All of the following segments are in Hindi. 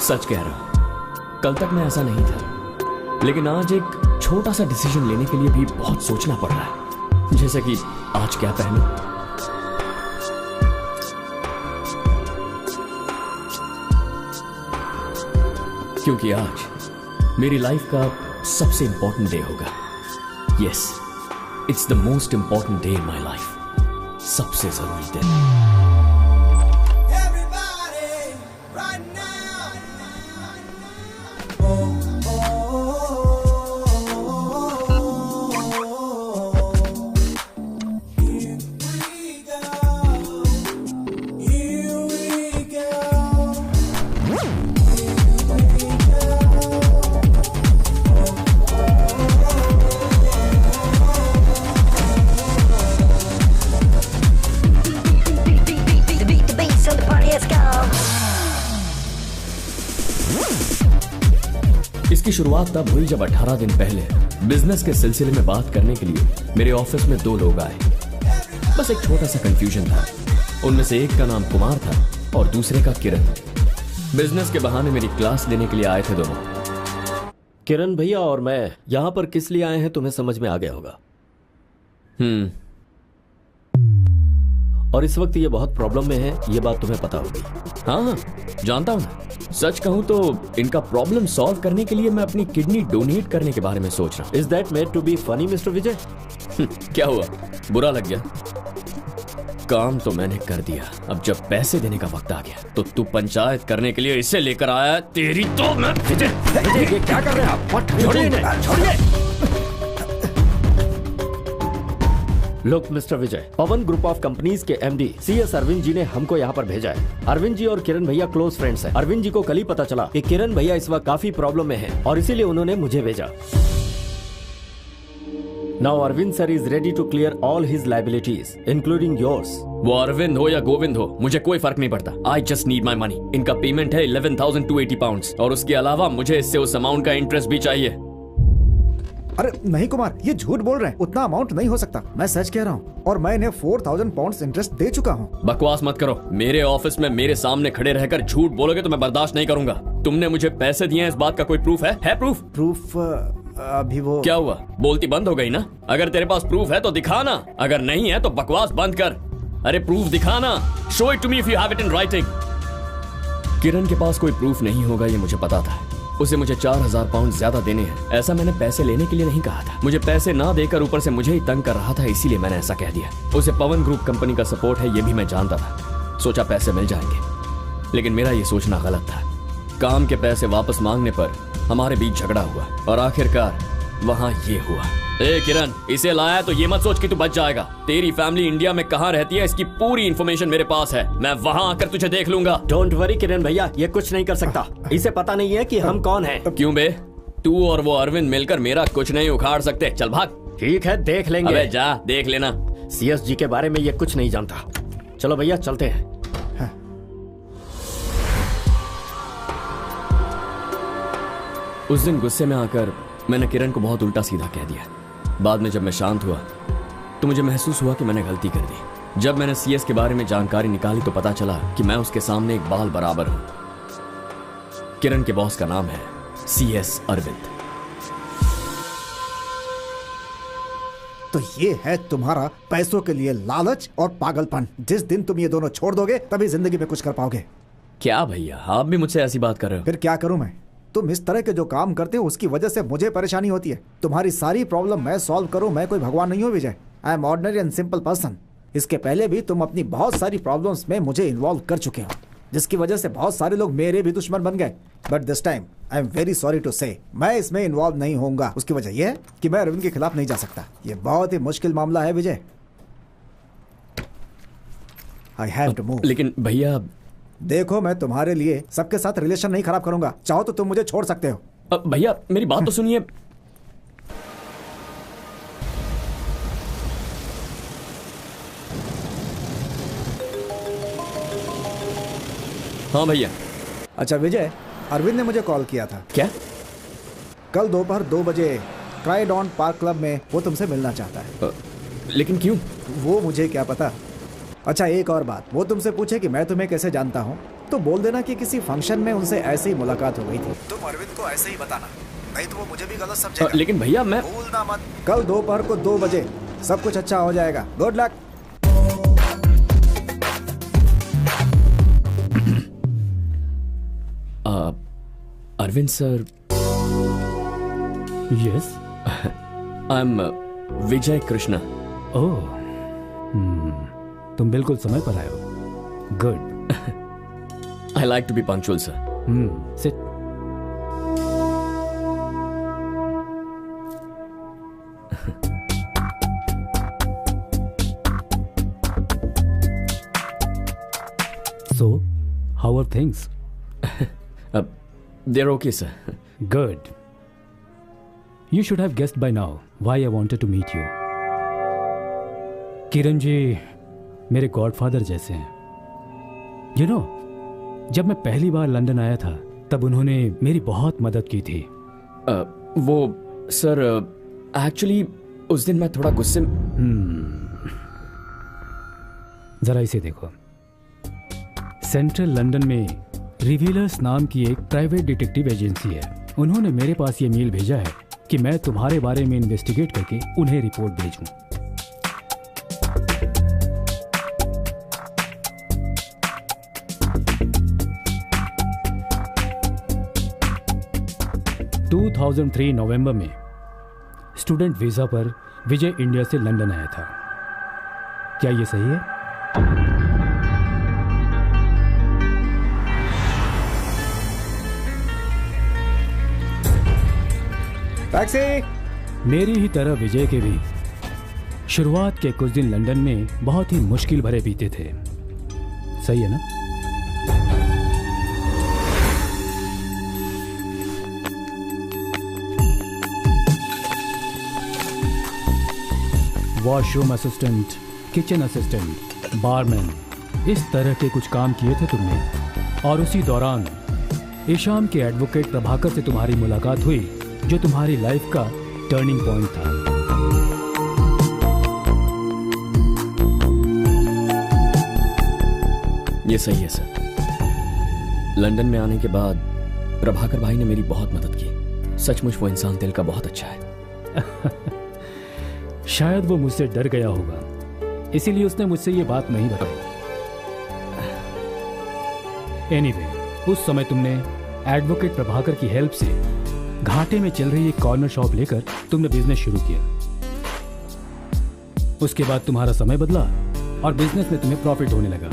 सच कह रहा हूं, कल तक मैं ऐसा नहीं था, लेकिन आज एक छोटा सा डिसीजन लेने के लिए भी बहुत सोचना पड़ रहा है। जैसे कि आज क्या पहनूं। क्योंकि आज मेरी लाइफ का सबसे इंपॉर्टेंट डे होगा। Yes, it's the most important day in my life. सबसे जरूरी दिन। इसकी शुरुआत तब हुई जब 18 दिन पहले बिजनेस के सिलसिले में बात करने के लिए मेरे ऑफिस में 2 लोग आए। बस एक छोटा सा कंफ्यूजन था। उनमें से एक का नाम कुमार था और दूसरे का किरण। बिजनेस के बहाने मेरी क्लास लेने के लिए आए थे दोनों। किरण भैया और मैं यहां पर किस लिए आए हैं तुम्हें समझ में आ गया होगा। और इस वक्त ये बहुत प्रॉब्लम में है, ये बात तुम्हें पता होगी। हाँ, जानता हूं। सच कहूं तो इनका प्रॉब्लम सॉल्व करने के लिए मैं अपनी किडनी डोनेट करने के बारे में सोच रहा हूं। Is that made to be funny mister Vijay? क्या हुआ, बुरा लग गया? काम तो मैंने कर दिया, अब जब पैसे देने का वक्त आ गया तो तू पंचायत करने के लिए इसे लेकर आया। तेरी तो मैं विजय, ये क्या कर रहे हैं आप? छोड़िए। Look mister Vijay, Pawan group of companies के एमडी CS अरविंद जी ने हमको यहाँ पर भेजा है। अरविंद जी और किरण भैया क्लोज फ्रेंड्स हैं। अरविंद जी को कल ही पता चला कि किरण भैया इस वक्त काफी प्रॉब्लम में हैं और इसीलिए उन्होंने मुझे भेजा। Now Arvind sir is ready to clear all his liabilities including yours. वो अरविंद हो या गोविंद हो, मुझे कोई फर्क नहीं पड़ता। I just need my money. इनका पेमेंट है 11,280 पाउंड और उसके अलावा मुझे इससे उस अमाउंट का इंटरेस्ट भी चाहिए। अरे नहीं कुमार, ये झूठ बोल रहे हैं। उतना अमाउंट नहीं हो सकता। मैं सच कह रहा हूँ और मैं इन्हें 4,000 पाउंड इंटरेस्ट दे चुका हूँ। बकवास मत करो। मेरे ऑफिस में मेरे सामने खड़े रहकर झूठ बोलोगे तो मैं बर्दाश्त नहीं करूंगा। तुमने मुझे पैसे दिए हैं, इस बात का कोई प्रूफ है? प्रूफ? प्रूफ अभी वो क्या हुआ, बोलती बंद हो गई ना? अगर तेरे पास प्रूफ है तो दिखा ना, अगर नहीं है तो बकवास बंद कर। अरे प्रूफ दिखाना, show it to me if you have it in writing. Kiran के पास कोई प्रूफ नहीं होगा ये मुझे पता था। उसे मुझे 4000 पाउंड ज्यादा देने हैं, ऐसा मैंने पैसे लेने के लिए नहीं कहा था। मुझे पैसे ना देकर ऊपर से मुझे ही तंग कर रहा था, इसीलिए मैंने ऐसा कह दिया। उसे पवन ग्रुप कंपनी का सपोर्ट है ये भी मैं जानता था। सोचा पैसे मिल जाएंगे, लेकिन मेरा ये सोचना गलत था। काम के पैसे वापस मांगने पर हमारे बीच झगड़ा हुआ और आखिरकार वहां ये हुआ। ए किरण, इसे लाया तो ये मत सोच कि तू बच जाएगा। तेरी फैमिली इंडिया में कहाँ रहती है इसकी पूरी इन्फॉर्मेशन मेरे पास है। मैं वहां आकर तुझे देख लूंगा। डोंट वरी किरण भैया, ये कुछ नहीं कर सकता। इसे पता नहीं है कि हम कौन हैं। क्यों बे? तू और वो अरविंद मिलकर मेरा कुछ नहीं उखाड़ सकते। चल भाग। ठीक है, देख लेंगे। अबे जा, देख लेना। सीएसजी के बारे में ये कुछ नहीं जानता। चलो भैया चलते हैं। उस दिन गुस्से में आकर मैंने किरण को बहुत उल्टा सीधा कह दिया। बाद में जब मैं शांत हुआ तो मुझे महसूस हुआ कि मैंने गलती कर दी। जब मैंने सीएस के बारे में जानकारी निकाली तो पता चला कि मैं उसके सामने एक बाल बराबर हूं। किरण के बॉस का नाम है सीएस अरविंद। तो ये है तुम्हारा पैसों के लिए लालच और पागलपन। जिस दिन तुम ये दोनों छोड़ दोगे तभी जिंदगी में कुछ कर पाओगे। क्या भैया, आप भी मुझसे ऐसी बात कर रहे हो? फिर क्या करूं मैं? तुम इस तरह के जो काम करते हो उसकी वजह से मुझे परेशानी होती है। तुम्हारी सारी प्रॉब्लम मैं सॉल्व करूं, मैं कोई भगवान नहीं हूं Vijay. I am ordinary and simple person. इसके पहले भी तुम अपनी बहुत सारी प्रॉब्लम्स में मुझे इन्वॉल्व कर चुके हो, जिसकी वजह से बहुत सारे लोग मेरे भी दुश्मन बन गए। But this time I am very sorry to say मैं इसमें इन्वॉल्व नहीं होऊंगा। उसकी वजह यह है कि मैं अरविंद के खिलाफ नहीं जा सकता। ये बहुत ही मुश्किल मामला है Vijay. I have to move. लेकिन भैया देखो, मैं तुम्हारे लिए सबके साथ रिलेशन नहीं खराब करूंगा। चाहो तो तुम मुझे छोड़ सकते हो। भैया मेरी बात तो सुनिए। हाँ भैया। अच्छा विजय, अरविंद ने मुझे कॉल किया था। क्या? कल दोपहर 2 बजे ट्राइडॉन पार्क क्लब में वो तुमसे मिलना चाहता है। लेकिन क्यों? वो मुझे क्या पता। अच्छा एक और बात, वो तुमसे पूछे कि मैं तुम्हें कैसे जानता हूँ तो बोल देना कि किसी फंक्शन में उनसे ऐसे ही मुलाकात हो गई थी। तुम अरविंद को ऐसे ही बताना, नहीं तो वो मुझे भी गलत समझेगा। लेकिन भैया मैं भूलना मत, कल दोपहर को 2 बजे सब कुछ अच्छा हो जाएगा। Good luck. Arvind sir. Yes, I am Vijay Krishna. Oh, तुम बिल्कुल समय पर आए हो। Good. I like to be punctual, sir. Sit. So, how are things? They're okay, sir. Good. You should have guessed by now why I wanted to meet you. Kiran ji मेरे गॉडफादर जैसे हैं। You know, जब मैं पहली बार लंदन आया था तब उन्होंने मेरी बहुत मदद की थी। वो सर एक्चुअली उस दिन मैं थोड़ा गुस्से जरा इसे देखो। सेंट्रल लंदन में रिवीलर्स नाम की एक प्राइवेट डिटेक्टिव एजेंसी है। उन्होंने मेरे पास ये मेल भेजा है कि मैं तुम्हारे बारे में इन्वेस्टिगेट करके उन्हें रिपोर्ट भेजूं। 2003 नवंबर में स्टूडेंट वीजा पर विजय इंडिया से लंदन आया था। क्या ये सही है? टैक्सी। मेरी ही तरह विजय के भी शुरुआत के कुछ दिन लंदन में बहुत ही मुश्किल भरे बीते थे। सही है ना? Washroom assistant, kitchen assistant, barman, इस तरह के कुछ काम किए थे तुमने। और उसी दौरान ईशाम के एडवोकेट प्रभाकर से तुम्हारी मुलाकात हुई, जो तुम्हारी लाइफ का टर्निंग पॉइंट था। ये सही है सर। लंदन में आने के बाद प्रभाकर भाई ने मेरी बहुत मदद की। सचमुच वो इंसान दिल का बहुत अच्छा है। शायद वो मुझसे डर गया होगा, इसीलिए उसने मुझसे ये बात नहीं बताई। एनीवे, उस समय तुमने एडवोकेट प्रभाकर की हेल्प से घाटे में चल रही एक कॉर्नर शॉप लेकर तुमने बिजनेस शुरू किया। उसके बाद तुम्हारा समय बदला और बिजनेस में तुम्हें प्रॉफिट होने लगा।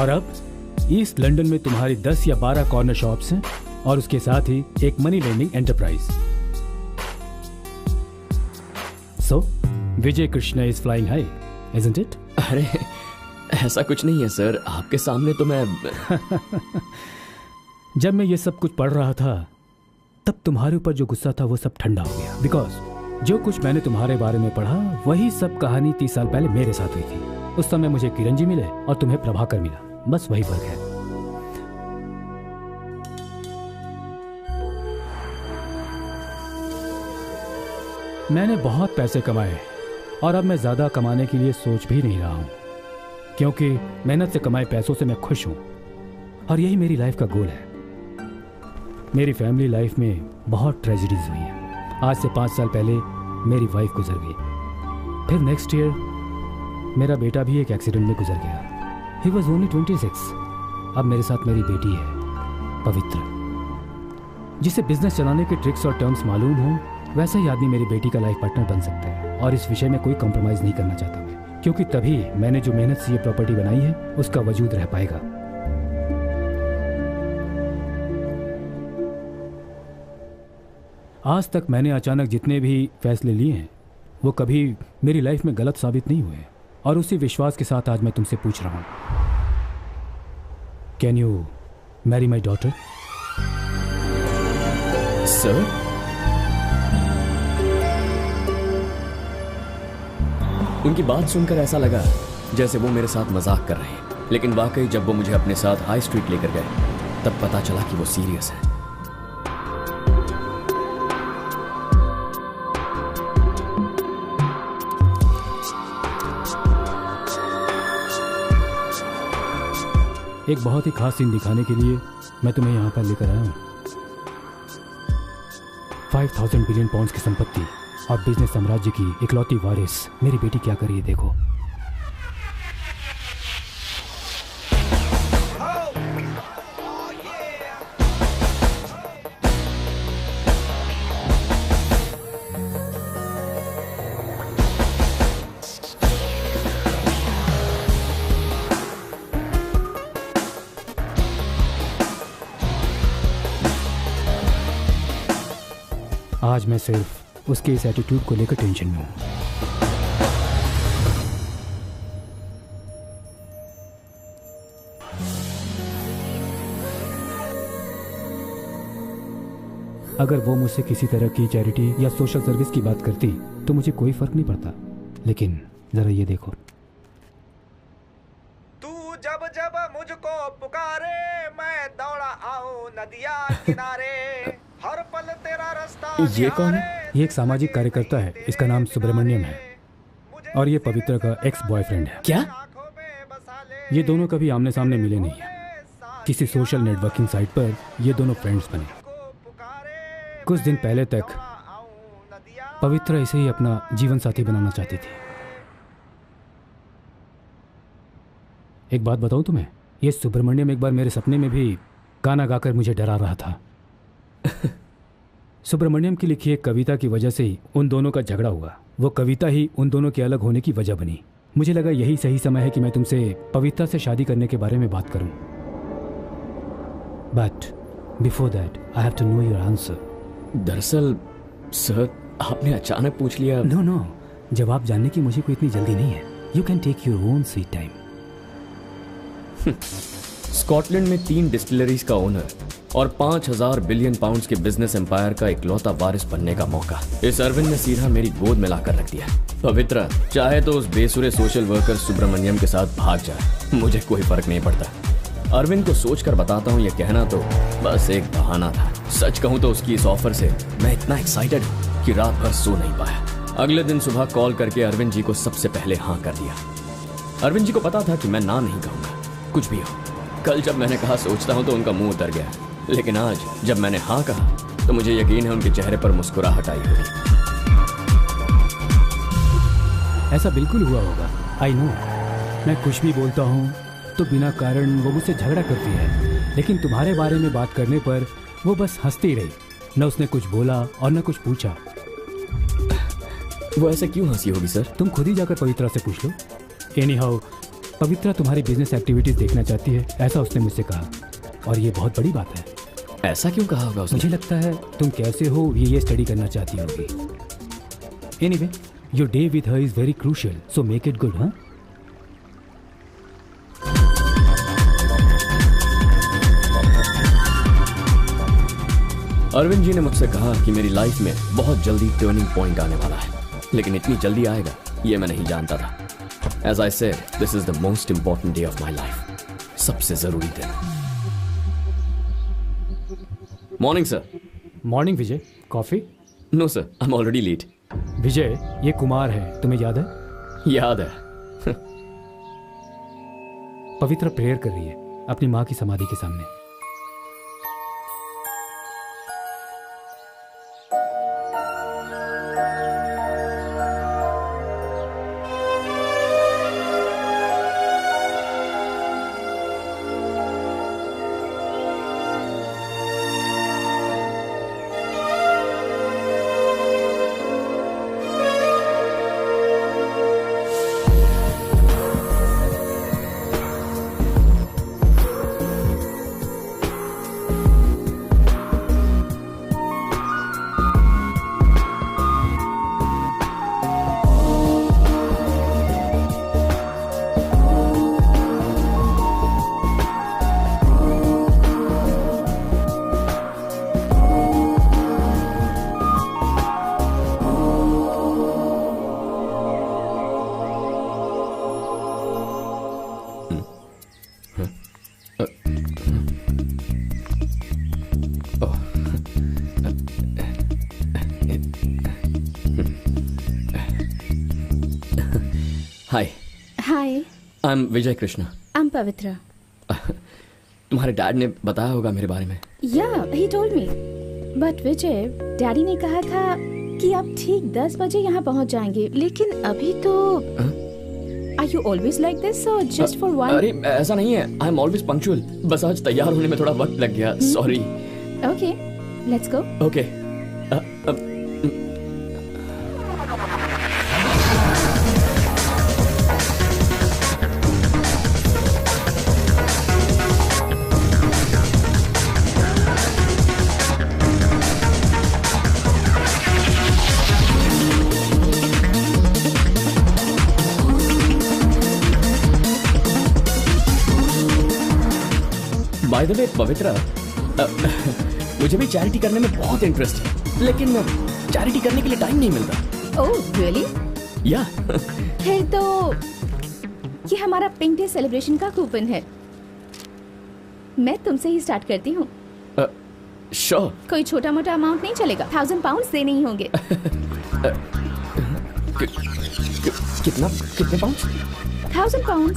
और अब ईस्ट लंदन में तुम्हारी 10 या 12 कॉर्नर शॉप्स हैं और उसके साथ ही एक money lending enterprise. So Vijay Krishna is flying high, isn't it? अरे ऐसा कुछ नहीं है सर, आपके सामने तो मैं जब मैं ये सब कुछ पढ़ रहा था तब तुम्हारे ऊपर जो गुस्सा था वो सब ठंडा हो गया। बिकॉज जो कुछ मैंने तुम्हारे बारे में पढ़ा वही सब कहानी 30 साल पहले मेरे साथ हुई थी। उस समय मुझे किरण जी मिले और तुम्हें प्रभाकर मिला, बस वही फर्क है। मैंने बहुत पैसे कमाए और अब मैं ज्यादा कमाने के लिए सोच भी नहीं रहा हूं, क्योंकि मेहनत से कमाए पैसों से मैं खुश हूं और यही मेरी लाइफ का गोल है। मेरी फैमिली लाइफ में बहुत ट्रेजेडीज हुई हैं। आज से 5 साल पहले मेरी वाइफ गुजर गई, फिर नेक्स्ट ईयर मेरा बेटा भी एक एक्सीडेंट में गुजर गया। He was only 26। अब मेरे साथ मेरी बेटी है पवित्र, जिसे बिजनेस चलाने के ट्रिक्स और टर्म्स मालूम हो। वैसा ही आदमी मेरी बेटी का लाइफ पार्टनर बन सकता है और इस विषय में कोई कॉम्प्रोमाइज नहीं करना चाहता मैं, क्योंकि तभी मैंने जो मेहनत से ये प्रॉपर्टी बनाई है उसका वजूद रह पाएगा। आज तक मैंने अचानक जितने भी फैसले लिए हैं वो कभी मेरी लाइफ में गलत साबित नहीं हुए, और उसी विश्वास के साथ आज मैं तुमसे पूछ रहा हूं, can you Mary my daughter? Sir, उनकी बात सुनकर ऐसा लगा जैसे वो मेरे साथ मजाक कर रहे हैं, लेकिन वाकई जब वो मुझे अपने साथ हाई स्ट्रीट लेकर गए तब पता चला कि वो सीरियस है। एक बहुत ही खास सीन दिखाने के लिए मैं तुम्हें यहां पर लेकर आया हूं। 5000 बिलियन पाउंड्स की संपत्ति और बिजनेस साम्राज्य की इकलौती वारिस मेरी बेटी क्या कर रही है, देखो। आज मैं सिर्फ उसके इस एटीट्यूड को लेकर टेंशन में हूं। अगर वो मुझसे किसी तरह की चैरिटी या सोशल सर्विस की बात करती तो मुझे कोई फर्क नहीं पड़ता, लेकिन जरा ये देखो। तू जब जब मुझको पुकारे मैं दौड़ा आऊं नदिया किनारे, हर पल तेरा रास्ता। ये कौन है? ये एक सामाजिक कार्यकर्ता है, इसका नाम सुब्रमण्यम है और ये पवित्र का एक्स बॉयफ्रेंड है। क्या? ये दोनों कभी आमने सामने मिले नहीं है, किसी सोशल नेटवर्किंग साइट पर ये दोनों फ्रेंड्स बने। कुछ दिन पहले तक पवित्र इसे ही अपना जीवन साथी बनाना चाहती थी। एक बात बताऊं तुम्हें, ये सुब्रमण्यम एक बार मेरे सपने में भी गाना गाकर मुझे डरा रहा था। सुब्रमण्यम की लिखी एक कविता की वजह से ही उन दोनों का झगड़ा हुआ। वो कविता ही उन दोनों के अलग होने की वजह बनी। मुझे लगा यही सही समय है कि मैं तुमसे पवित्रा से शादी करने के बारे में बात करूं। But before that I have to know your answer. दरअसल सर, आपने अचानक पूछ लिया। नो नो, जवाब जानने की मुझे कोई इतनी जल्दी नहीं है। You can take your own sweet time. Scotland में 3 डिस्टिलरीज का ओनर और 5000 बिलियन पाउंड्स के बिजनेस एम्पायर का इकलौता वारिस बनने का मौका इस अरविंद ने सीधा मेरी गोद में लाकर रख दिया। पवित्रा चाहे तो उस बेसुरे सोशल वर्कर सुब्रमण्यम के साथ भाग जाए, मुझे कोई फर्क नहीं पड़ता। अरविंद को सोचकर बताता हूँ, यह कहना तो बस एक बहाना था। सच कहूँ तो उसकी इस ऑफर से मैं इतना एक्साइटेड हूँ कि रात भर सो नहीं पाया। अगले दिन सुबह कॉल करके अरविंद जी को सबसे पहले हाँ कर दिया। अरविंद जी को पता था कि मैं ना नहीं कहूँगा, कुछ भी हो। कल जब मैंने कहा सोचता हूँ तो उनका मुंह उतर गया, लेकिन आज जब मैंने हाँ कहा तो मुझे यकीन है उनके चेहरे पर मुस्कुराहट आई होगी। ऐसा बिल्कुल हुआ होगा। आई नो, मैं कुछ भी बोलता हूँ तो बिना कारण वो मुझसे झगड़ा करती है, लेकिन तुम्हारे बारे में बात करने पर वो बस हंसती रही। न उसने कुछ बोला और न कुछ पूछा। वो ऐसे क्यों हंसी होगी सर? तुम खुद ही जाकर पवित्रा से पूछ लो। एनी हाउ, पवित्रा तुम्हारी बिजनेस एक्टिविटीज देखना चाहती है, ऐसा उसने मुझसे कहा, और ये बहुत बड़ी बात है। ऐसा क्यों कहा होगा उसने? मुझे लगता है तुम कैसे हो ये स्टडी करना चाहती होगी। Anyway, your day with her is very crucial, so make it good. हाँ, अरविंद जी ने मुझसे कहा कि मेरी लाइफ में बहुत जल्दी टर्निंग पॉइंट आने वाला है, लेकिन इतनी जल्दी आएगा ये मैं नहीं जानता था। As I said, this is the most important day of my life, सबसे जरूरी दिन। Morning sir. Morning Vijay, coffee? No sir, I am already late. Vijay, ये कुमार है, तुम्हें याद है? याद है। पवित्र प्रेयर कर रही है अपनी माँ की समाधि के सामने। Hi. Hi, I am Vijay Krishna. I am Pavitra. तुम्हारे डैड ने बताया होगा मेरे बारे में। Yeah, he told me. But Vijay, daddy ने कहा था कि आप ठीक 10 बजे यहाँ पहुँच जाएंगे, लेकिन अभी तो are you always like this और जस्ट फॉर वन? अरे ऐसा नहीं है, आई एम ऑलवेज पंक्चुअल, बस आज तैयार होने में थोड़ा वक्त लग गया, sorry. Okay, let's go. Okay. By the way Pavitra, मुझे भी चैरिटी करने में बहुत इंटरेस्ट है, लेकिन चैरिटी करने के लिए टाइम नहीं मिलता। Oh really? या। फिर तो ये हमारा पिंक डे सेलिब्रेशन का कूपन है। मैं तुमसे ही स्टार्ट करती हूँ। श्योर। कोई छोटा मोटा अमाउंट नहीं चलेगा, 1000 पाउंड देने ही होंगे। कितने पाउंड? 1000 पाउंड।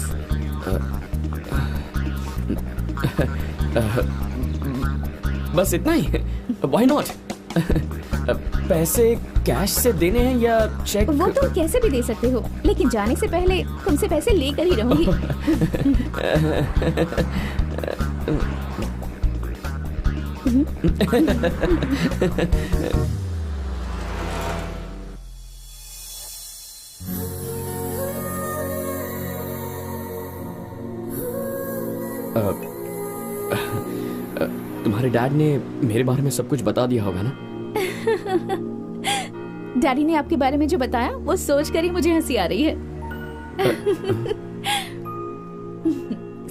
बस इतना ही? Why not? पैसे कैश से देने हैं या चेक? वो तुम कैसे भी दे सकते हो, लेकिन जाने से पहले तुमसे पैसे लेकर ही रहूंगी। तुम्हारे डैड ने मेरे बारे में सब कुछ बता दिया होगा ना? डैडी ने आपके बारे में जो बताया वो सोचकर ही मुझे हंसी आ रही है।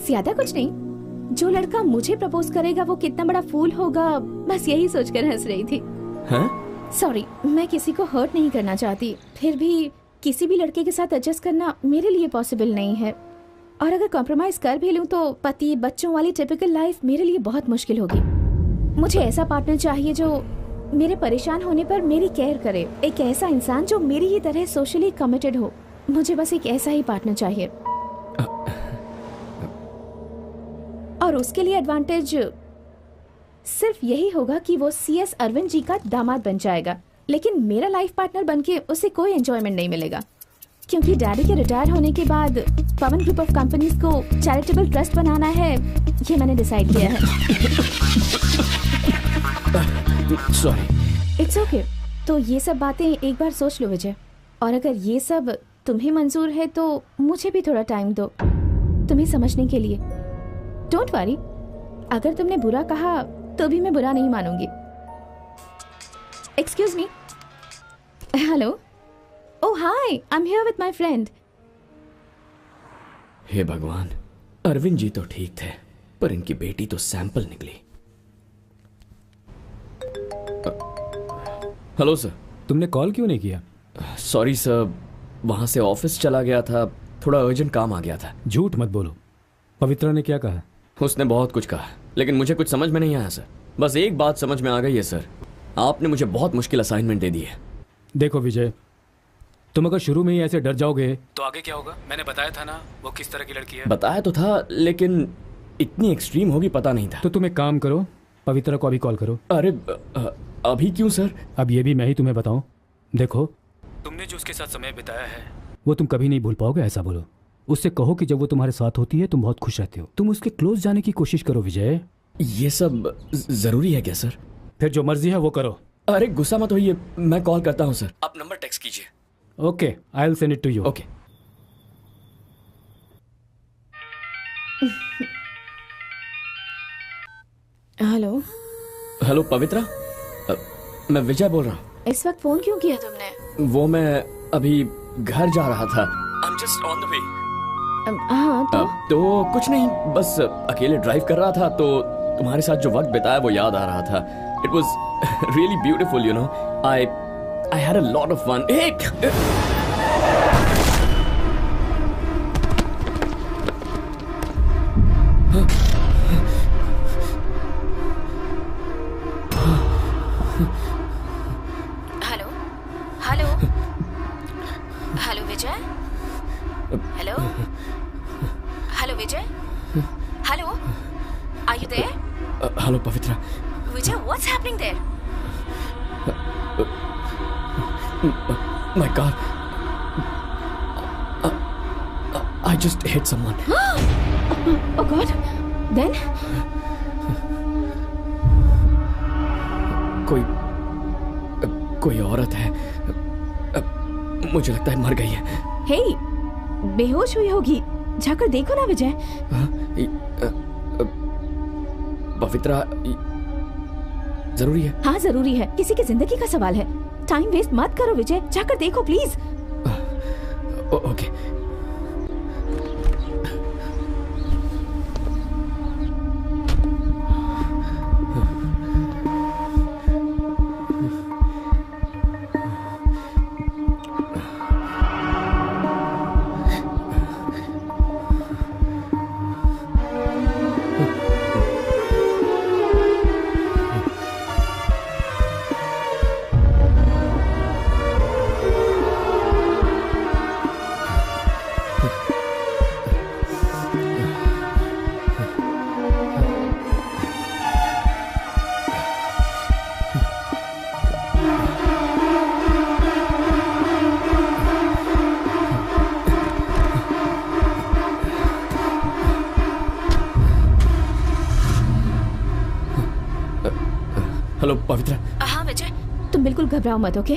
ज्यादा कुछ नहीं, जो लड़का मुझे प्रपोज करेगा वो कितना बड़ा फूल होगा, बस यही सोचकर हंस रही थी। सॉरी, मैं किसी को हर्ट नहीं करना चाहती, फिर भी किसी भी लड़के के साथ एडजस्ट करना मेरे लिए पॉसिबल नहीं है, और अगर कॉम्प्रोमाइज कर भी लूं तो पति बच्चों वाली टिपिकल लाइफ मेरे लिए बहुत मुश्किल होगी। मुझे ऐसा पार्टनर चाहिए जो मेरे परेशान होने पर मेरी केयर करे, एक ऐसा इंसान जो मेरी ही तरह सोशली कमिटेड हो। मुझे बस एक ऐसा ही पार्टनर चाहिए, और उसके लिए एडवांटेज सिर्फ यही होगा कि वो CS अरविंद जी का दामाद बन जाएगा, लेकिन मेरा लाइफ पार्टनर बनके उसे कोई एंजॉयमेंट नहीं मिलेगा। क्योंकि डैडी के रिटायर होने के बाद पवन ग्रुप ऑफ कंपनीज को चैरिटेबल ट्रस्ट बनाना है, ये मैंने डिसाइड किया है। सॉरी। It's okay. तो ये सब बातें एक बार सोच लो विजय, और अगर ये सब तुम्हें मंजूर है तो मुझे भी थोड़ा टाइम दो तुम्हें समझने के लिए। डोंट वरी, अगर तुमने बुरा कहा तो भी मैं बुरा नहीं मानूंगी। Excuse me. Hello. Oh hi, I am here with my friend. हे भगवान, अरविंद जी तो ठीक थे, पर इनकी बेटी तो सैंपल निकली। Hello sir. तुमने कॉल क्यों नहीं किया? सॉरी सर, वहां से ऑफिस चला गया था, थोड़ा अर्जेंट काम आ गया था। झूठ मत बोलो। पवित्रा ने क्या कहा? उसने बहुत कुछ कहा, लेकिन मुझे कुछ समझ में नहीं आया सर। बस एक बात समझ में आ गई है सर, आपने मुझे बहुत मुश्किल असाइनमेंट दे दी है। देखो विजय, तुम अगर शुरू में ही ऐसे डर जाओगे तो आगे क्या होगा? मैंने बताया था ना वो किस तरह की लड़की है। बताया तो था, लेकिन इतनी एक्सट्रीम होगी पता नहीं था। तो तुम एक काम करो, पवित्रा को अभी कॉल करो। अरे अभी क्यों सर? अब ये भी मैं ही तुम्हें बताऊं। देखो, तुमने जो उसके साथ समय बिताया है वो तुम कभी नहीं भूल पाओगे, ऐसा बोलो। उससे कहो कि जब वो तुम्हारे साथ होती है तुम बहुत खुश रहते हो। तुम उसके क्लोज जाने की कोशिश करो विजय। ये सब जरूरी है क्या सर? फिर जो मर्जी है वो करो। अरे गुस्सा मत होइए, मैं कॉल करता हूँ सर। आप नंबर टेक्स्ट कीजिए। Okay, I will send it to you. Okay. Hello. Hello Pavitra, मैं विजय बोल रहा हूँ। इस वक्त फोन क्यों किया तुमने? वो मैं अभी घर जा रहा था। I'm just on the way. हाँ तो कुछ नहीं, बस अकेले ड्राइव कर रहा था तो तुम्हारे साथ जो वक्त बिताया वो याद आ रहा था। It was really beautiful, you know. I had a lot of fun. Hello hello hello Vijay. Hello hello Vijay. Hello, are you there? Hello Pavithra. Vijay, what's happening there? My car. I just hit someone. Oh God. Then? कोई औरत है, मुझे लगता है मर गई है। हे, बेहोश हुई होगी, जाकर देखो ना विजय। पवित्रा, जरूरी है? हाँ जरूरी है, किसी की जिंदगी का सवाल है। टाइम वेस्ट मत करो विजय, जाकर देखो प्लीज। ओके। हेलो पवित्रा। हाँ विजय, तुम बिल्कुल घबराओ मत, ओके?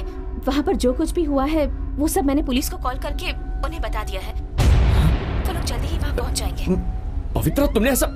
वहाँ पर जो कुछ भी हुआ है वो सब मैंने पुलिस को कॉल करके उन्हें बता दिया है। तो लोग जल्दी ही वहाँ पहुँच जाएंगे। पवित्रा, तुमने ऐसा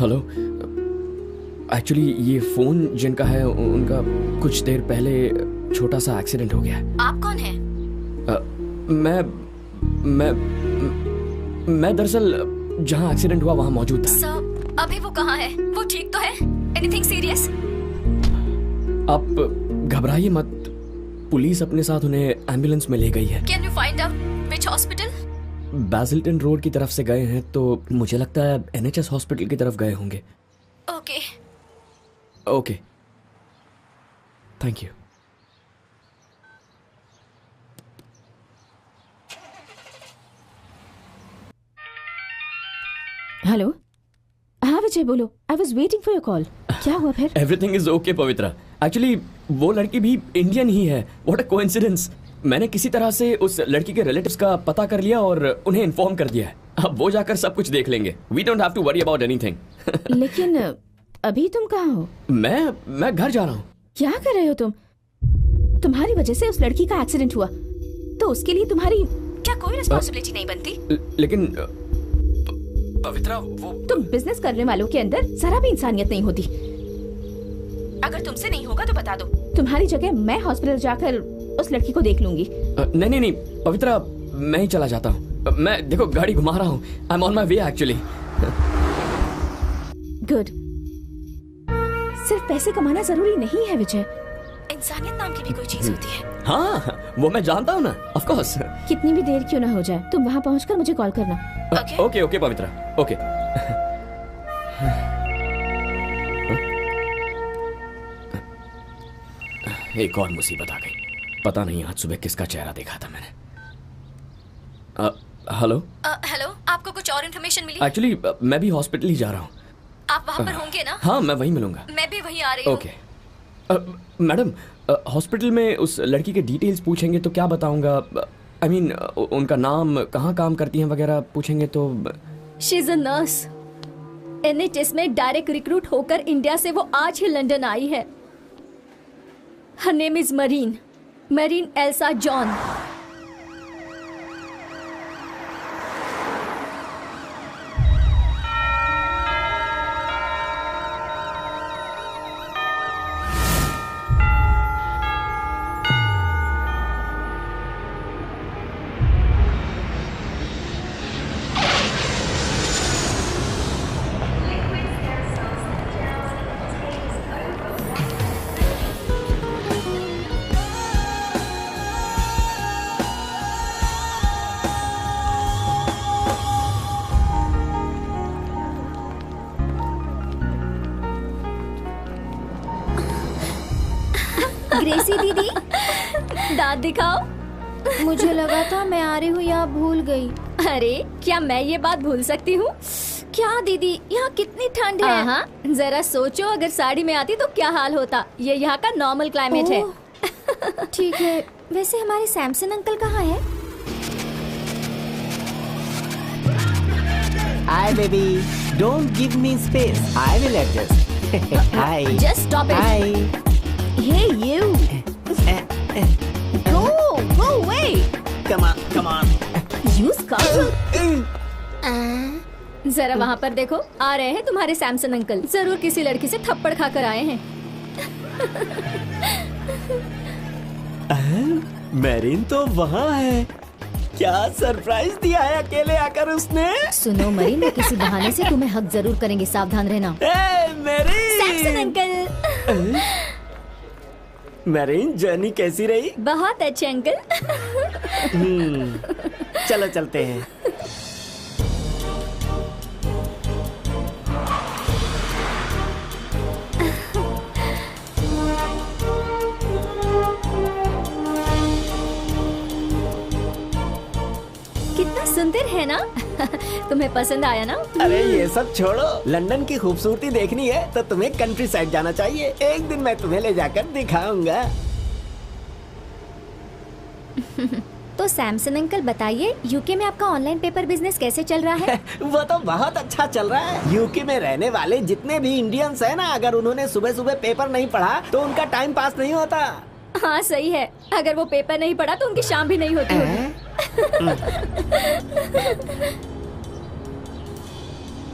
हेलो, एक्चुअली ये फोन जिनका है उनका कुछ देर पहले छोटा सा एक्सीडेंट हो गया है। आप कौन हैं? मैं दरअसल जहाँ एक्सीडेंट हुआ वहाँ मौजूद था। सर, अभी वो कहाँ है? वो ठीक तो है? Anything serious? आप घबराइए मत, पुलिस अपने साथ उन्हें एम्बुलेंस में ले गई है। Can you find out which hospital? बैजल्टन रोड की तरफ से गए हैं, तो मुझे लगता है NHS हॉस्पिटल की तरफ गए होंगे। Okay. Okay, thank you. Hello, हाँ विजय बोलो। I was waiting for your call. क्या हुआ फिर? Everything is okay Pavitra. Actually वो लड़की भी इंडियन ही है। What a coincidence. मैंने किसी तरह से उस लड़की के रिलेटिव्स का पता कर लिया और उन्हें इन्फॉर्म कर दिया है। अब वो जाकर सब कुछ देख लेंगे। We don't have to worry about anything. लेकिन अभी तुम कहाँ हो? मैं घर जा रहा हूँ। क्या कर रहे हो तुम? तुम्हारी वजह से उस लड़की का एक्सीडेंट हुआ, तो उसके लिए तुम्हारी क्या कोई रिस्पॉन्सिबिलिटी नहीं बनती? लेकिन पवित्रा, वो तुम बिजनेस करने वालों के अंदर जरा भी इंसानियत नहीं होती। अगर तुमसे नहीं होगा तो बता दो, तुम्हारी जगह मैं हॉस्पिटल जाकर उस लड़की को देख लूंगी। नहीं पवित्रा, मैं ही चला जाता हूँ। मैं देखो गाड़ी घुमा रहा हूँ। I am on my way actually. Good. सिर्फ पैसे कमाना जरूरी नहीं है विजय, इंसानियत नाम की भी कोई चीज होती है। हाँ, वो मैं जानता हूँ ना, ऑफ कोर्स। कितनी भी देर क्यों ना हो जाए, तुम वहाँ पहुँचकर मुझे कॉल करना। ओके पवित्रा, ओके। एक और मुसीबत आ गई। पता नहीं आज सुबह किसका चेहरा देखा था मैंने। हेलो। हेलो, आपको कुछ और इन्फॉर्मेशन मिली? एक्चुअली मैं भी हॉस्पिटल ही जा रहा हूँ। आप वहाँ पर होंगे ना? हाँ, मैं वहीं मिलूंगा। मैं भी वहीं आ रही हूँ। ओके मैडम, हॉस्पिटल में उस लड़की के डिटेल्स पूछेंगे तो क्या बताऊंगा? आई मीन उनका नाम, कहाँ काम करती हैं वगैरह पूछेंगे तो। She is a nurse. NHS में डायरेक्ट रिक्रूट होकर इंडिया से वो आज ही लंदन आई है। Her name is Marine Elsa John. Gracy दीदी, दांत दिखाओ। मुझे लगा था मैं आ रही हूँ, यहाँ भूल गई। अरे क्या मैं ये बात भूल सकती हूँ? क्या दीदी, यहाँ कितनी ठंड है। हाँ। जरा सोचो, अगर साड़ी में आती तो क्या हाल होता। ये यहाँ का नॉर्मल क्लाइमेट है। ठीक है। वैसे हमारे सैमसन अंकल कहाँ है? Hi baby, don't give me space. I will adjust. Hi. Just stop it. Hi. Hey you. Go away. Come on. You scoundrel. जरा वहाँ पर देखो, आ रहे हैं तुम्हारे सैमसन अंकल। जरूर किसी लड़की से थप्पड़ खाकर आए हैं। मेरिन तो वहाँ है। क्या सरप्राइज दिया है अकेले आकर उसने। सुनो मरीन, किसी बहाने से तुम्हें हक जरूर करेंगे, सावधान रहना। Marine. Samson uncle. Marine, journey कैसी रही? बहुत अच्छे अंकल। चलो चलते हैं। कितना सुंदर है ना? तुम्हें पसंद आया ना? अरे ये सब छोड़ो, लंदन की खूबसूरती देखनी है तो तुम्हें कंट्री साइड जाना चाहिए। एक दिन मैं तुम्हें ले जाकर दिखाऊंगा। तो सैमसन अंकल बताइए, यूके में आपका ऑनलाइन पेपर बिजनेस कैसे चल रहा है? वो तो बहुत अच्छा चल रहा है। यूके में रहने वाले जितने भी इंडियंस हैं ना, अगर उन्होंने सुबह सुबह पेपर नहीं पढ़ा तो उनका टाइम पास नहीं होता। हाँ सही है, अगर वो पेपर नहीं पढ़ा तो उनकी शाम भी नहीं होती होगी।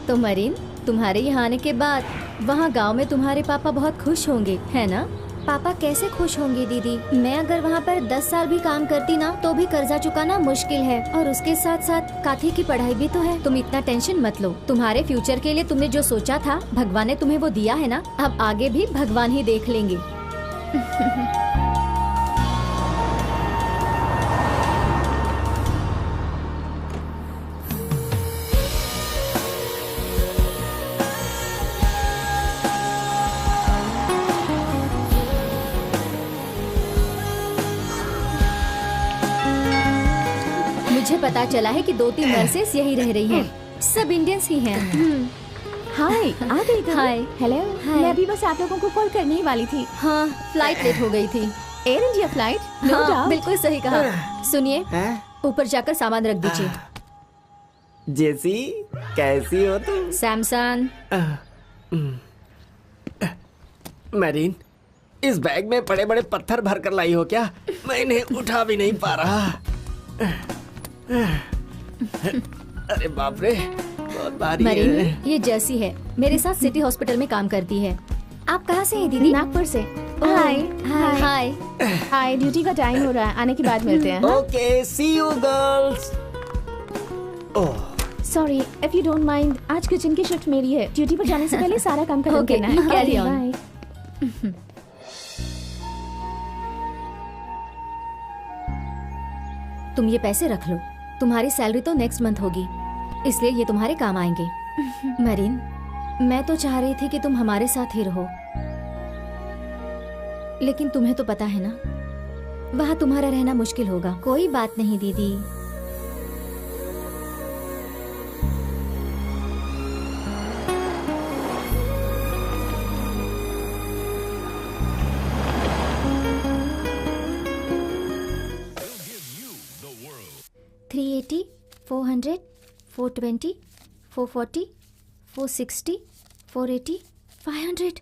तो मरीन, तुम्हारे यहाँ आने के बाद वहाँ गांव में तुम्हारे पापा बहुत खुश होंगे, है ना? पापा कैसे खुश होंगे दीदी? मैं अगर वहाँ पर 10 साल भी काम करती ना तो भी कर्जा चुकाना मुश्किल है, और उसके साथ साथ काथी की पढ़ाई भी तो है। तुम इतना टेंशन मत लो। तुम्हारे फ्यूचर के लिए तुमने जो सोचा था भगवान ने तुम्हें वो दिया है ना। अब आगे भी भगवान ही देख लेंगे। मुझे पता चला है कि 2-3 नर्सेस यही रह रही हैं। सब इंडियंस ही हैं। हाय, आ गई तुम? हाय। हेलो। हाय। मैं अभी बस आप लोगों को कॉल करने ही वाली थी। हाँ, फ्लाइट लेट हो गई थी। Air India flight? नो हाँ, डाउट। बिल्कुल सही कहा। सुनिए, हैं? ऊपर जाकर सामान रख दीजिए। जेसी, कैसी हो तुम? सैमसन, मैरीन, इस बैग में बड़े बड़े पत्थर भर कर लाई हो क्या? मैं इन्हें उठा भी नहीं पा रहा। अरे बाप रे, बहुत भारी है। मरीन, ये जर्सी है, मेरे साथ सिटी हॉस्पिटल में काम करती है। आप कहाँ से हैं दीदी? नागपुर से। हाय। हाय। हाय। हाय, ड्यूटी का टाइम हो रहा है, आने के बाद मिलते हैं। Okay, see you girls. Oh, sorry, if you don't mind, आज किचन की शिफ्ट मेरी है। ड्यूटी पर जाने से पहले सारा काम खत्म Okay, करना है। carry on. बाय। तुम ये पैसे रख लो, तुम्हारी सैलरी तो नेक्स्ट मंथ होगी, इसलिए ये तुम्हारे काम आएंगे। मरीन, मैं तो चाह रही थी कि तुम हमारे साथ ही रहो, लेकिन तुम्हें तो पता है ना, वहाँ तुम्हारा रहना मुश्किल होगा। कोई बात नहीं दीदी। $380, $400, $420, $440, $460, $480, $500।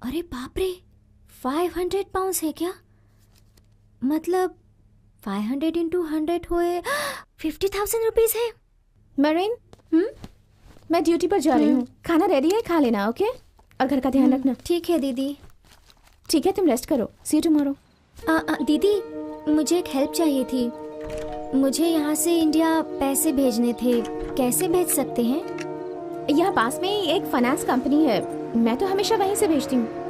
अरे बाप रे, 500 पाउंड्स है क्या? मतलब 500 इंटू 100 हुए 50,000 रुपीज है। मरीन, मैं ड्यूटी पर जा रही हूँ। खाना रेडी है, खा लेना, ओके? और घर का ध्यान रखना। ठीक है दीदी। ठीक है, तुम रेस्ट करो। सी यू टुमारो। दीदी, मुझे एक हेल्प चाहिए थी। मुझे यहाँ से इंडिया पैसे भेजने थे, कैसे भेज सकते हैं? यहाँ पास में ही एक फाइनेंस कंपनी है, मैं तो हमेशा वहीं से भेजती हूँ।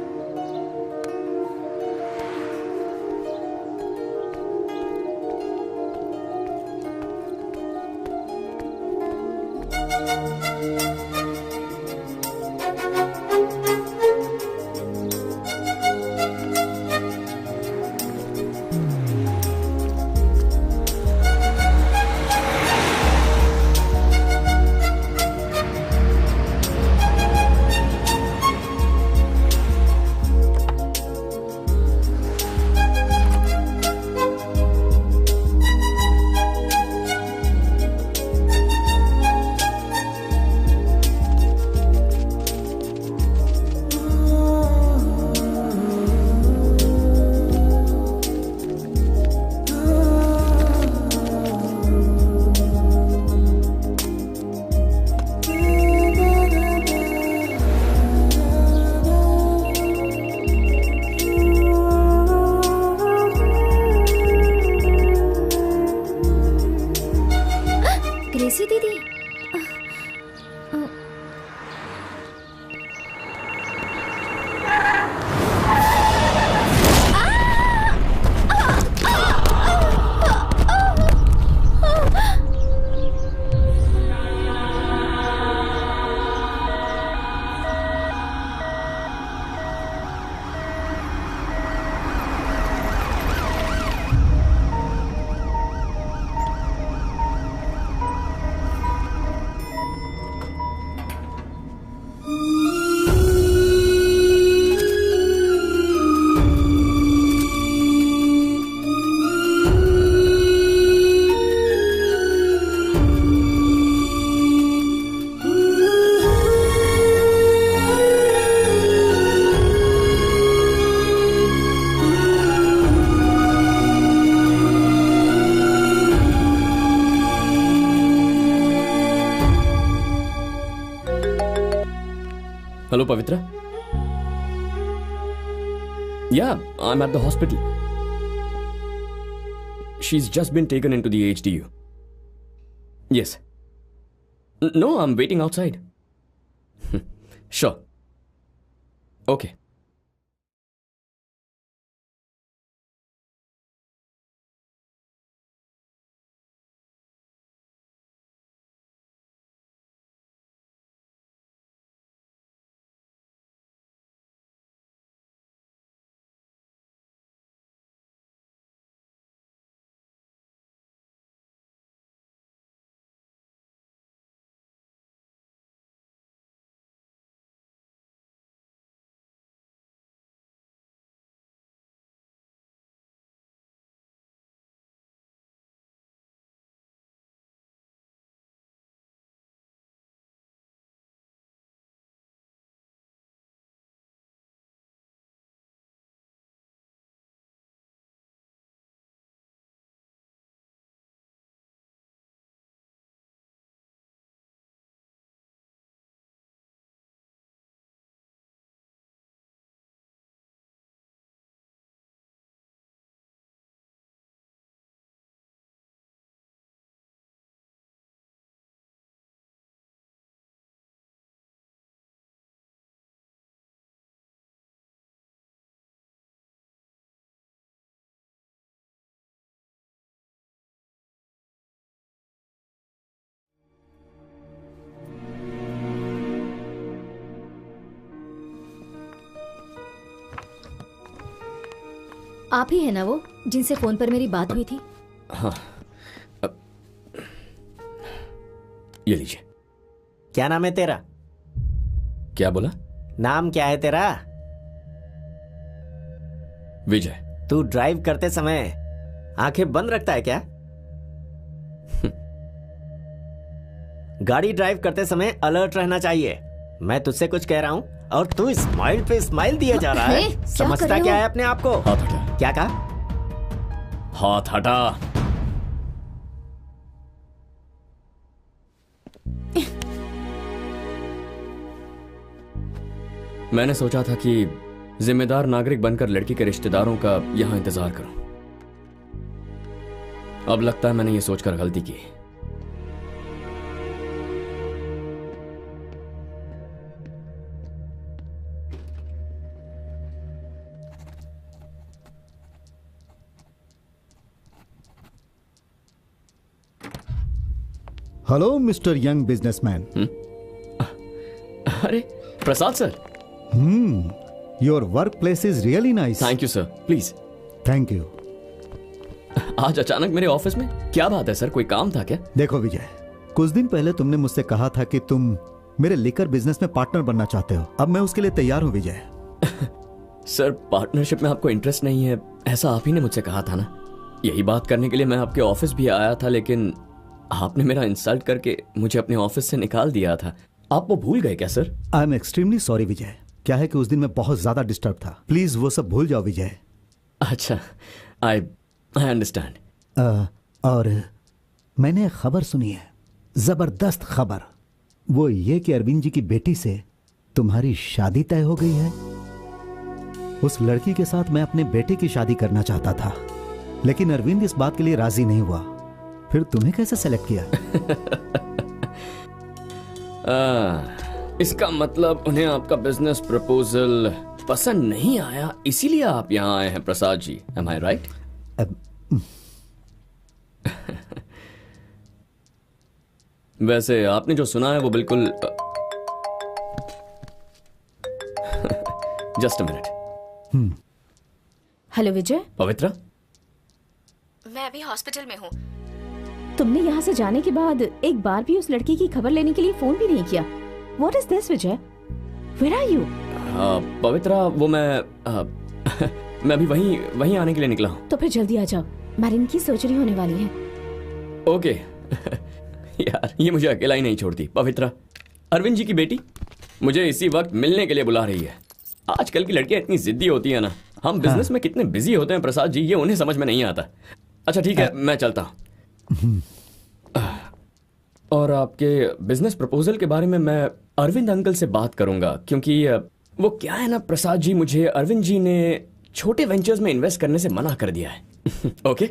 Hello Pavithra. Yeah I am at the hospital. She's just been taken into the HDU. Yes. No, I'm waiting outside. Sure. Okay. आप ही है ना वो जिनसे फोन पर मेरी बात हुई थी? हाँ। ये लीजिए। क्या नाम है तेरा? क्या बोला? नाम क्या है तेरा? विजय। तू ड्राइव करते समय आंखें बंद रखता है क्या? गाड़ी ड्राइव करते समय अलर्ट रहना चाहिए। मैं तुझसे कुछ कह रहा हूँ और तू स्माइल पे स्माइल दिया जा रहा है। समझता क्या है अपने आप को? हाथ हटा। क्या कहा? हाथ हटा। मैंने सोचा था कि जिम्मेदार नागरिक बनकर लड़की के रिश्तेदारों का यहां इंतजार करूं। अब लगता है मैंने ये सोचकर गलती की। Hello mister young businessman. अरे Prasad sir. Your work place is really nice. Thank you sir. Please. Thank you. आज अचानक मेरे ऑफिस में क्या बात है सर? कोई काम था क्या? देखो विजय, कुछ दिन पहले तुमने मुझसे कहा था कि तुम मेरे लिकर बिजनेस में पार्टनर बनना चाहते हो। अब मैं उसके लिए तैयार हूं विजय। सर पार्टनरशिप में आपको इंटरेस्ट नहीं है ऐसा आप ही ने मुझसे कहा था ना। यही बात करने के लिए मैं आपके ऑफिस भी आया था, लेकिन आपने मेरा इंसल्ट करके मुझे अपने ऑफिस से निकाल दिया था। आप वो भूल गए क्या sir? I am extremely sorry Vijay. क्या है कि उस दिन मैं बहुत ज्यादा डिस्टर्ब था। प्लीज वो सब भूल जाओ विजय। अच्छा, आई अंडरस्टैंड। और मैंने एक खबर सुनी है, जबरदस्त खबर। वो ये कि अरविंद जी की बेटी से तुम्हारी शादी तय हो गई है। उस लड़की के साथ मैं अपने बेटे की शादी करना चाहता था, लेकिन अरविंद इस बात के लिए राजी नहीं हुआ। फिर तुम्हें कैसे सेलेक्ट किया? इसका मतलब उन्हें आपका बिजनेस प्रपोजल पसंद नहीं आया, इसीलिए आप यहाँ आए हैं प्रसाद जी। एम आई राइट? वैसे आपने जो सुना है वो बिल्कुल जस्ट अ मिनट। हेलो विजय। पवित्रा, मैं अभी हॉस्पिटल में हूँ। तुमने यहाँ से जाने के बाद एक बार भी उस लड़की की खबर लेने के लिए फोन भी नहीं किया। What is this Vijay? Where are you? पवित्रा, वो मैं अभी वहीं आने के लिए निकला हूँ। तो फिर जल्दी आ जाओ, मैरिन की सर्जरी होने वाली है। ओके। यार ये मुझे अकेला ही नहीं छोड़ती। पवित्रा, अरविंद जी की बेटी मुझे इसी वक्त मिलने के लिए बुला रही है। आजकल की लड़कियां इतनी जिद्दी होती है ना। हम बिजनेस में कितने बिजी होते हैं प्रसाद जी, ये उन्हें समझ में नहीं आता। अच्छा ठीक है, मैं चलता हूँ। और आपके बिजनेस प्रपोजल के बारे में मैं अरविंद अंकल से बात करूंगा, क्योंकि वो क्या है ना प्रसाद जी, मुझे अरविंद जी ने छोटे वेंचर्स में इन्वेस्ट करने से मना कर दिया है। Okay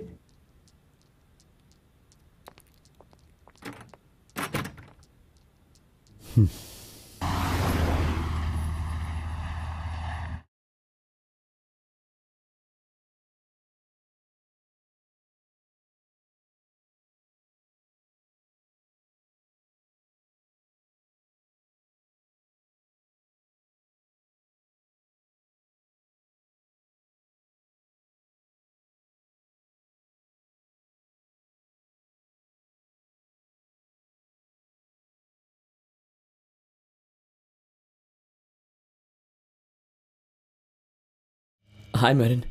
hi marine,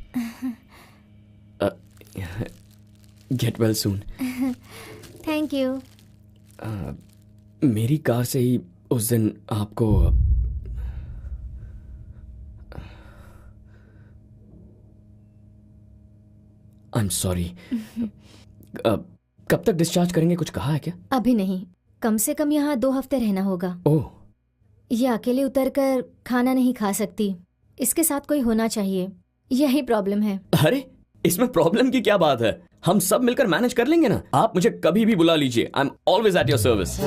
get well soon. Thank you. मेरी कार से ही उस दिन आपको आई एम सॉरी। कब तक डिस्चार्ज करेंगे, कुछ कहा है क्या? अभी नहीं, कम से कम यहाँ 2 हफ्ते रहना होगा। ओह, ये अकेले उतरकर खाना नहीं खा सकती, इसके साथ कोई होना चाहिए, यही प्रॉब्लम है। अरे इसमें प्रॉब्लम की क्या बात है, हम सब मिलकर मैनेज कर लेंगे ना। आप मुझे कभी भी बुला लीजिए, I am always at your service.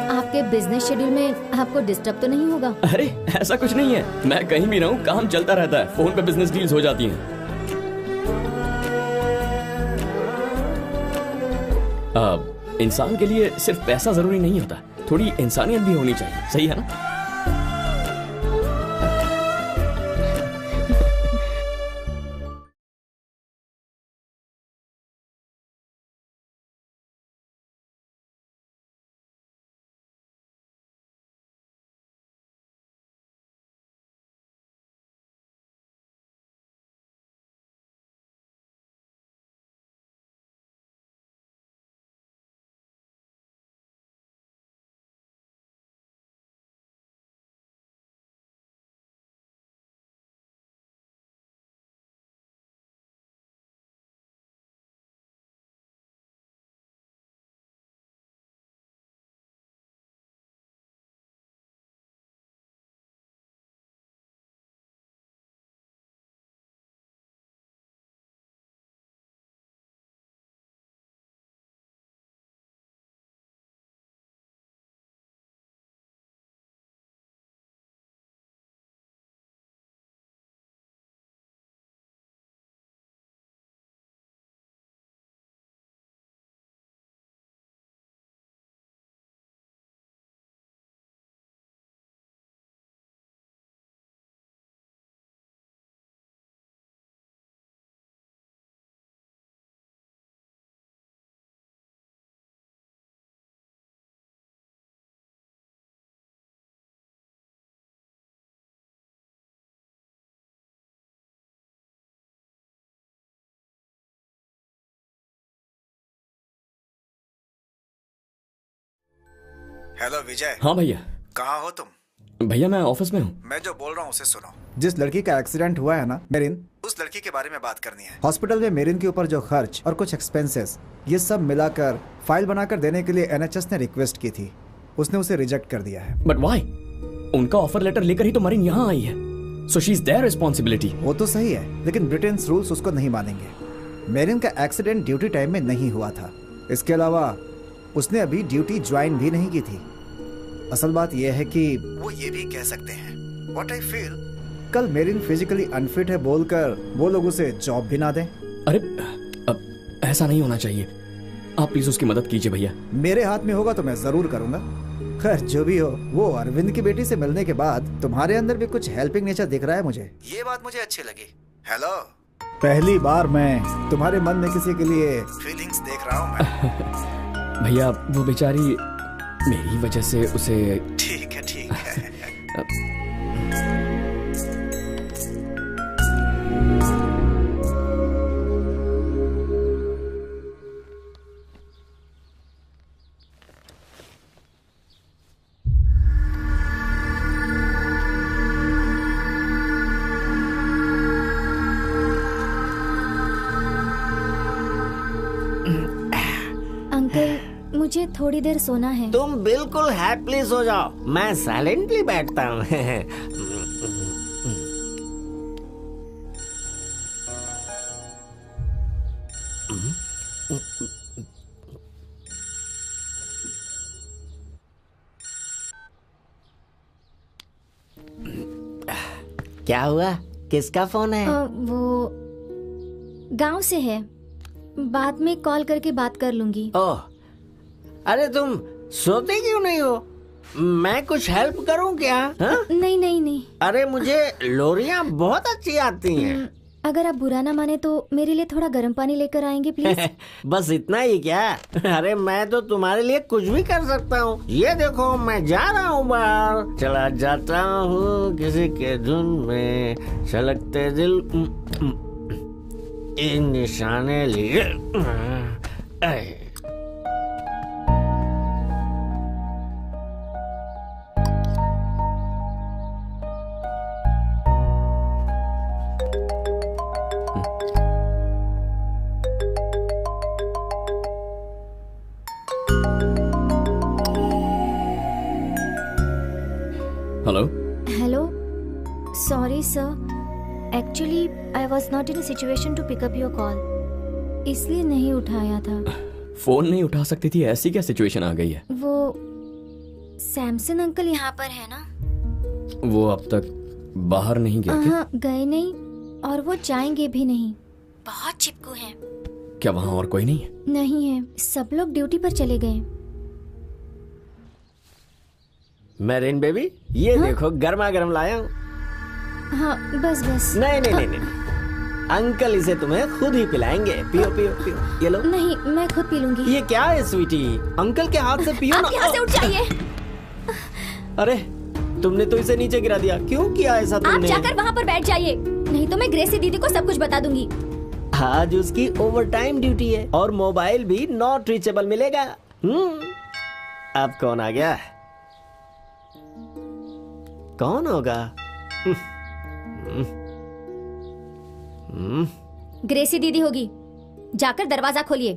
आपके बिजनेस शेड्यूल में आपको डिस्टर्ब तो नहीं होगा? अरे ऐसा कुछ नहीं है, मैं कहीं भी रहूं काम चलता रहता है, फोन पे बिजनेस डील्स हो जाती हैं। इंसान के लिए सिर्फ पैसा जरूरी नहीं होता, थोड़ी इंसानियत भी होनी चाहिए, सही है ना? हेलो विजय। हाँ भैया। कहाँ हो तुम? भैया मैं ऑफिस में हूँ। मैं जो बोल रहा हूँ उसे सुनो। जिस लड़की का एक्सीडेंट हुआ है ना मेरिन, उस लड़की के बारे में बात करनी है। हॉस्पिटल में मेरिन के ऊपर जो खर्च और कुछ एक्सपेंसेस, ये सब मिलाकर फाइल बनाकर देने के लिए NHS ने रिक्वेस्ट की थी, उसने उसे रिजेक्ट कर दिया है। But why? उनका ऑफर लेटर लेकर ही तो मरीन यहाँ आई है, so she is their responsibility. वो तो सही है, लेकिन ब्रिटेन रूल्स उसको नहीं मानेंगे। मेरिन का एक्सीडेंट ड्यूटी टाइम में नहीं हुआ था, इसके अलावा उसने अभी ड्यूटी ज्वाइन भी नहीं की थी। असल बात यह है कि वो ये भी कह सकते हैं, व्हाट आई फील, कल मेरिन फिजिकली अनफिट है बोलकर वो लोग उसे जॉब भी ना दें। अरे अब ऐसा नहीं होना चाहिए, आप प्लीज उसकी मदद कीजिए भैया। मेरे हाथ में होगा तो मैं जरूर करूंगा। खैर जो भी हो, वो अरविंद की बेटी से मिलने के बाद तुम्हारे अंदर भी कुछ हेल्पिंग नेचर दिख रहा है मुझे, ये बात मुझे अच्छी लगी। हेलो, पहली बार मैं तुम्हारे मन में किसी के लिए फीलिंग्स देख रहा हूँ मैं। भैया वो बेचारी मेरी वजह से उसे। ठीक है ठीक है। मुझे थोड़ी देर सोना है। तुम बिल्कुल हैप्पीली सो जाओ, मैं साइलेंटली बैठता हूँ। क्या हुआ? किसका फोन है? वो गांव से है, बाद में कॉल करके बात कर लूंगी। ओह, अरे तुम सोते क्यों नहीं हो? मैं कुछ हेल्प करूं क्या? हा? नहीं नहीं नहीं। अरे मुझे लोरियां बहुत अच्छी आती हैं। अगर आप बुरा ना माने तो मेरे लिए थोड़ा गर्म पानी लेकर आएंगे प्लीज। बस इतना ही क्या? अरे मैं तो तुम्हारे लिए कुछ भी कर सकता हूँ। ये देखो, मैं जा रहा हूँ बाहर, चला जाता हूँ किसी के धुन में, छलकते दिल इन निशाने लिए। Hello hello, sorry sir, actually I was not in a situation to pick up your call, इसलिए नहीं उठाया था। फोन नहीं उठा सकती थी, ऐसी क्या सिचुएशन आ गई है? वो सैमसन अंकल यहाँ पर है ना? वो अब तक बाहर नहीं गए क्या? हाँ, गए नहीं और वो जाएंगे भी नहीं, बहुत चिपकू हैं। क्या वहाँ और कोई नहीं है? नहीं है, सब लोग ड्यूटी पर चले गए। मेरिन बेबी, ये हाँ? देखो गर्मा गर्म लाया हूँ। हाँ बस बस। नहीं नहीं नहीं नहीं, अंकल इसे तुम्हें खुद ही पिलाएंगे। पियो पियो पियो, ये लो। नहीं, मैं खुद पी लूंगी। ये क्या है स्वीटी? अंकल के हाथ से पियो ना। आप यहाँ से उठ जाइए। अरे तुमने तो इसे नीचे गिरा दिया, क्यों किया ऐसा तुमने? आप जाकर वहाँ पर बैठ जाइए, नहीं तो मैं ग्रेसी दीदी को सब कुछ बता दूंगी। आज उसकी ओवर टाइम ड्यूटी है और मोबाइल भी नॉट रीचेबल मिलेगा। अब कौन आ गया? कौन होगा? ग्रेसी दीदी होगी, जाकर दरवाजा खोलिए।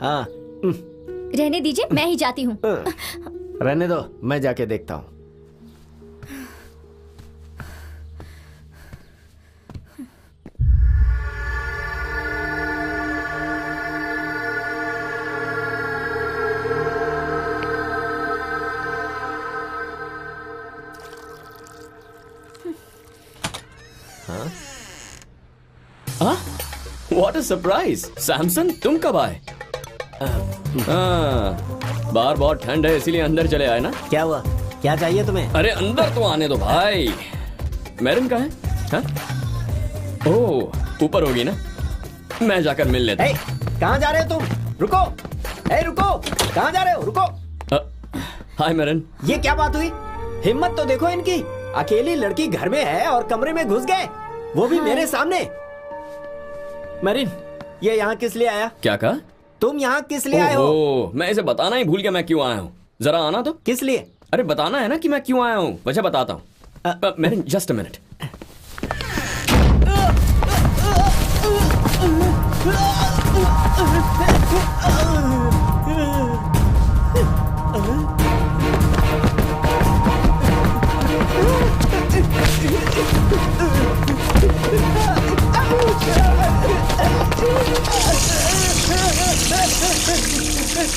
हाँ, रहने दीजिए, मैं ही जाती हूँ। रहने दो, मैं जाके देखता हूँ। What a surprise! सैमसन, तुम कब आए? बाहर बहुत ठंड है, इसीलिए अंदर चले आए ना? क्या हुआ? क्या चाहिए तुम्हें? अरे अंदर तो आने दो भाई। मैरिन कहाँ है? ओह, ऊपर होगी ना? मैं जाकर मिल लेता हूँ। कहाँ जा रहे हो तुम? रुको, रुको, कहाँ जा रहे हो? रुको। हाय मैरिन। ये क्या बात हुई? हिम्मत तो देखो इनकी, अकेली लड़की घर में है और कमरे में घुस गए, वो भी मेरे सामने। मैरिन, ये यहाँ किस लिए आया? क्या कहा? तुम यहाँ किस लिए आए हो? मैं इसे बताना ही भूल गया मैं क्यों आया हूँ। जरा आना तो। किस लिए? अरे बताना है ना कि मैं क्यों आया हूँ, वजह बताता हूँ। Marine, just a minute.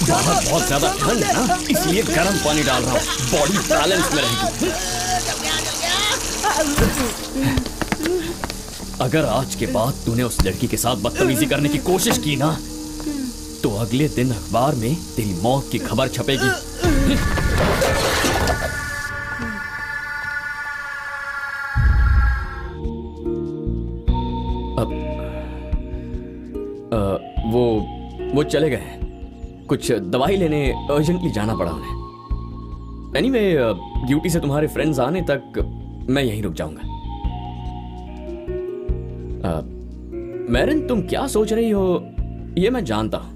बाहर बहुत ज्यादा ठंड है ना, इसलिए गर्म पानी डाल रहा हूँ, बॉडी बैलेंस में रहेगी। अगर आज के बाद तूने उस लड़की के साथ बदतमीजी करने की कोशिश की ना, तो अगले दिन अखबार में तेरी मौत की खबर छपेगी। वो चले गए, कुछ दवाई लेने अर्जेंटली जाना पड़ा उन्हें। एनीवे, ड्यूटी से तुम्हारे फ्रेंड्स आने तक मैं यहीं रुक जाऊंगा। मैरिन, तुम क्या सोच रही हो ये मैं जानता हूं।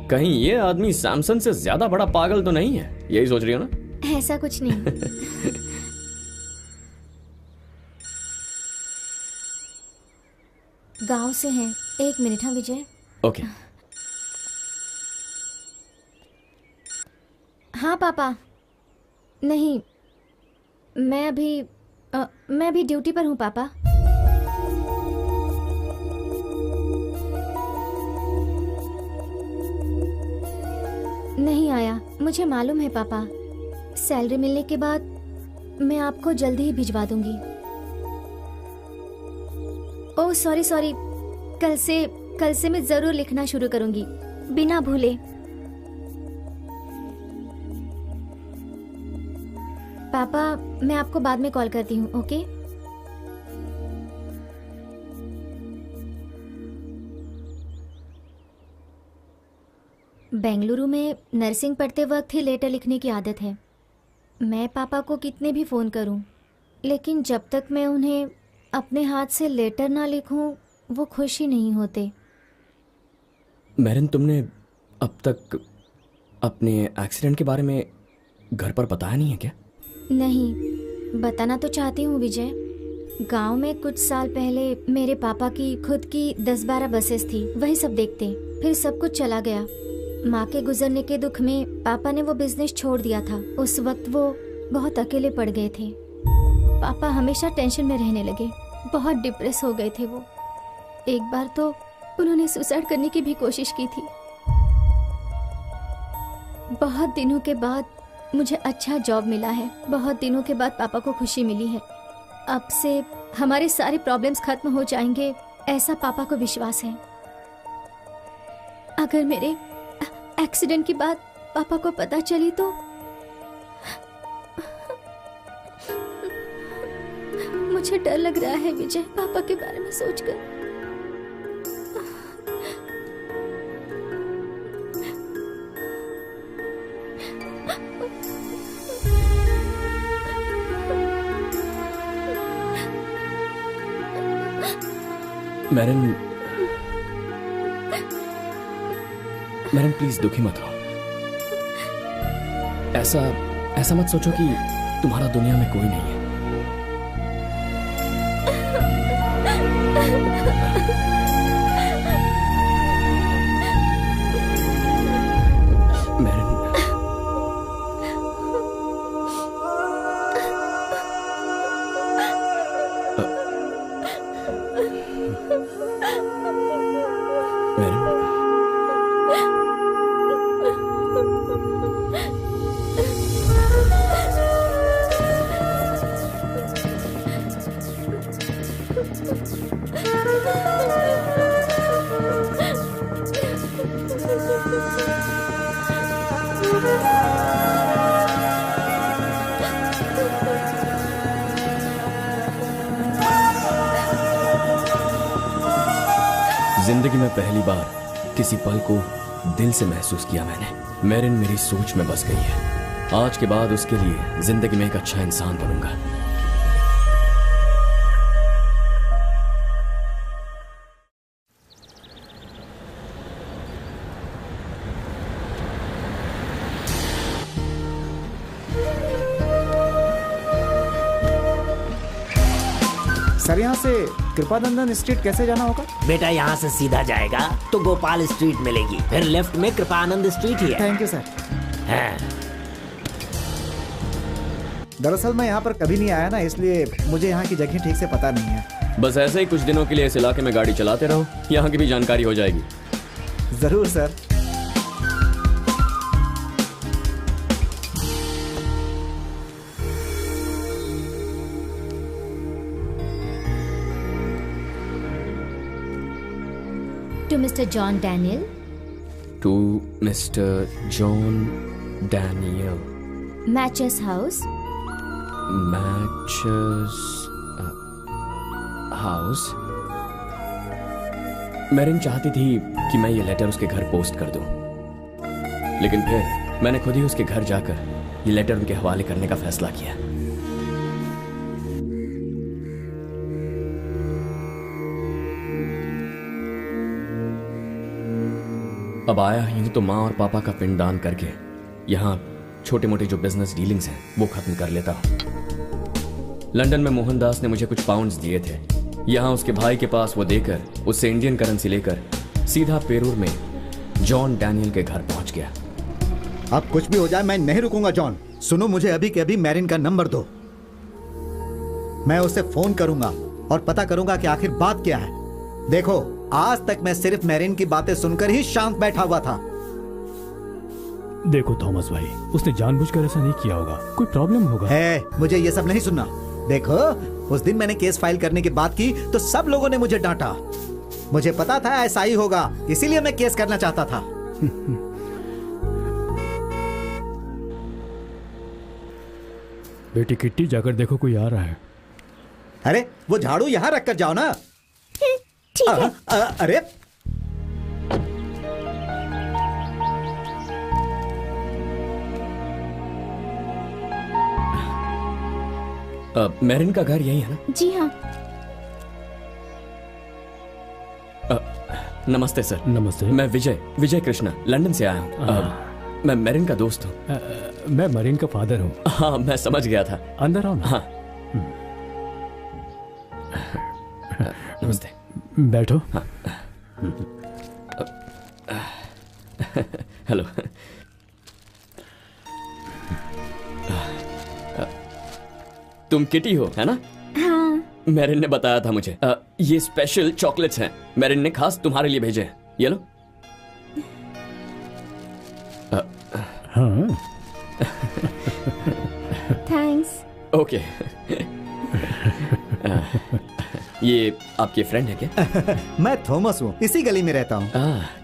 कहीं ये आदमी सैमसन से ज्यादा बड़ा पागल तो नहीं है, यही सोच रही हो ना? ऐसा कुछ नहीं। गांव से हैं। 1 मिनट। हाँ विजय। ओके। हाँ पापा। नहीं, मैं अभी ड्यूटी पर हूँ पापा। नहीं आया, मुझे मालूम है पापा। सैलरी मिलने के बाद मैं आपको जल्दी ही भिजवा दूंगी। ओह सॉरी, कल से मैं जरूर लिखना शुरू करूंगी, बिना भूले। पापा, मैं आपको बाद में कॉल करती हूँ, ओके? बेंगलुरु में नर्सिंग पढ़ते वक्त ही लेटर लिखने की आदत है। मैं पापा को कितने भी फ़ोन करूं, लेकिन जब तक मैं उन्हें अपने हाथ से लेटर ना लिखूं, वो खुश ही नहीं होते। मैरिन, तुमने अब तक अपने एक्सीडेंट के बारे में घर पर बताया नहीं है क्या? नहीं, बताना तो चाहती हूँ विजय। गांव में कुछ साल पहले मेरे पापा की खुद की 10-12 बसेस थी, वही सब देखते। फिर सब कुछ चला गया। माँ के गुजरने के दुख में पापा ने वो बिजनेस छोड़ दिया था। उस वक्त वो बहुत अकेले पड़ गए थे। पापा हमेशा टेंशन में रहने लगे, बहुत डिप्रेस हो गए थे वो। एक बार तो उन्होंने सुसाइड करने की भी कोशिश की थी। बहुत दिनों के बाद मुझे अच्छा जॉब मिला है। बहुत दिनों के बाद पापा को खुशी मिली है। अब से हमारे सारे प्रॉब्लम्स खत्म हो जाएंगे, ऐसा पापा को विश्वास है। अगर मेरे एक्सीडेंट की बात पापा को पता चली तो मुझे डर लग रहा है विजय, पापा के बारे में सोचकर। मैरिन प्लीज दुखी मत हो। ऐसा मत सोचो कि तुम्हारा दुनिया में कोई नहीं है। जिंदगी में पहली बार किसी पल को दिल से महसूस किया मैंने। मैरिन मेरी सोच में बस गई है। आज के बाद उसके लिए जिंदगी में एक अच्छा इंसान बनूंगा। सर, यहाँ से कृपानंदन स्ट्रीट कैसे जाना होगा? बेटा यहाँ से सीधा जाएगा तो गोपाल स्ट्रीट मिलेगी, फिर लेफ्ट में कृपानंद स्ट्रीट ही है। Thank you sir. हाँ। दरअसल मैं यहाँ पर कभी नहीं आया ना, इसलिए मुझे यहाँ की जगह ठीक से पता नहीं है। बस ऐसे ही कुछ दिनों के लिए इस इलाके में गाड़ी चलाते रहो, यहाँ की भी जानकारी हो जाएगी। जरूर sir. To Mr. John Daniel. To Mr. John Daniel. Matches House. Matches House. Marine चाहती थी कि मैं ये लेटर उसके घर पोस्ट कर दूं, लेकिन फिर मैंने खुद ही उसके घर जाकर ये लेटर उनके हवाले करने का फैसला किया। अब आया ही तो माँ और पापा का पिंडदान करके यहाँ छोटे मोटे जो बिजनेस डीलिंग्स हैं वो खत्म कर लेता हूँ। लंदन में मोहनदास ने मुझे कुछ पाउंड्स दिए थे। यहाँ उसके भाई के पास वो देकर उससे इंडियन करेंसी लेकर सीधा पेरूर में जॉन डैनियल के घर पहुंच गया। अब कुछ भी हो जाए मैं नहीं रुकूंगा जॉन। सुनो, मुझे अभी के अभी मैरिन का नंबर दो। मैं उसे फोन करूंगा और पता करूंगा कि आखिर बात क्या है। देखो, आज तक मैं सिर्फ मैरिन की बातें सुनकर ही शांत बैठा हुआ था। देखो थॉमस भाई, उसने जानबूझकर ऐसा नहीं किया होगा, कोई प्रॉब्लम होगा। है, मुझे ये सब नहीं सुनना। देखो, उस दिन मैंने केस फाइल करने की बात की तो सब लोगों ने मुझे डांटा। मुझे पता था ऐसा ही होगा, इसीलिए मैं केस करना चाहता था। बेटी किट्टी, जाकर देखो कोई आ रहा है। अरे वो झाड़ू यहाँ रख कर जाओ ना। ठीक है। अरे मैरिन का घर यही है ना? जी हाँ। नमस्ते सर। नमस्ते। मैं विजय कृष्णा लंदन से आया हूँ। मैं मैरिन का दोस्त हूँ। मैं मरीन का फादर हूँ। हाँ, मैं समझ गया था। अंदर आओ ना। हाँ। नमस्ते। बैठो। हाँ। हेलो। तुम किटी हो, है ना? हाँ। मैरिन ने बताया था मुझे। ये स्पेशल चॉकलेट्स हैं, मैरिन ने खास तुम्हारे लिए भेजे हैं। ये लो। हाँ। थैंक्स। ओके। ये आपके फ्रेंड है क्या? मैं थॉमस हूँ, इसी गली में रहता हूँ।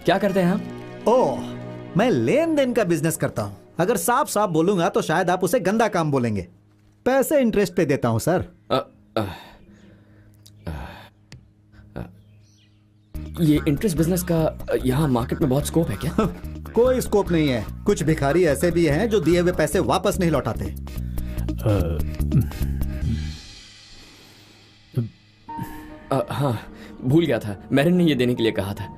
क्या करते हैं आप? ओह, मैं लेन देन का बिजनेस करता हूँ। अगर साफ साफ बोलूंगा तो शायद आप उसे गंदा काम बोलेंगे। पैसे इंटरेस्ट पे देता हूँ सर। ये इंटरेस्ट बिजनेस का यहाँ मार्केट में बहुत स्कोप है क्या? कोई स्कोप नहीं है। कुछ भिखारी ऐसे भी हैं जो दिए हुए पैसे वापस नहीं लौटाते। हाँ, भूल गया था, मैरिन ने ये देने के लिए कहा था।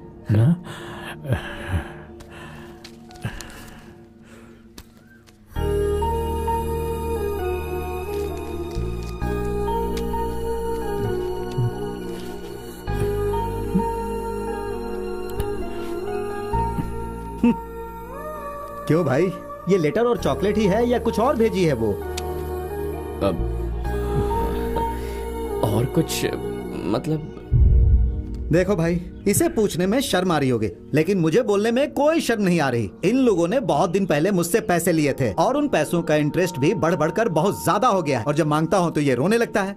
क्यों भाई, ये लेटर और चॉकलेट ही है या कुछ और भेजी है वो? और कुछ मतलब? देखो भाई, इसे पूछने में शर्म आ रही होगी, लेकिन मुझे बोलने में कोई शर्म नहीं आ रही। इन लोगों ने बहुत दिन पहले मुझसे पैसे लिए थे और उन पैसों का इंटरेस्ट भी बढ़ बढ़कर बहुत ज्यादा हो गया है। और जब मांगता हूँ तो ये रोने लगता है।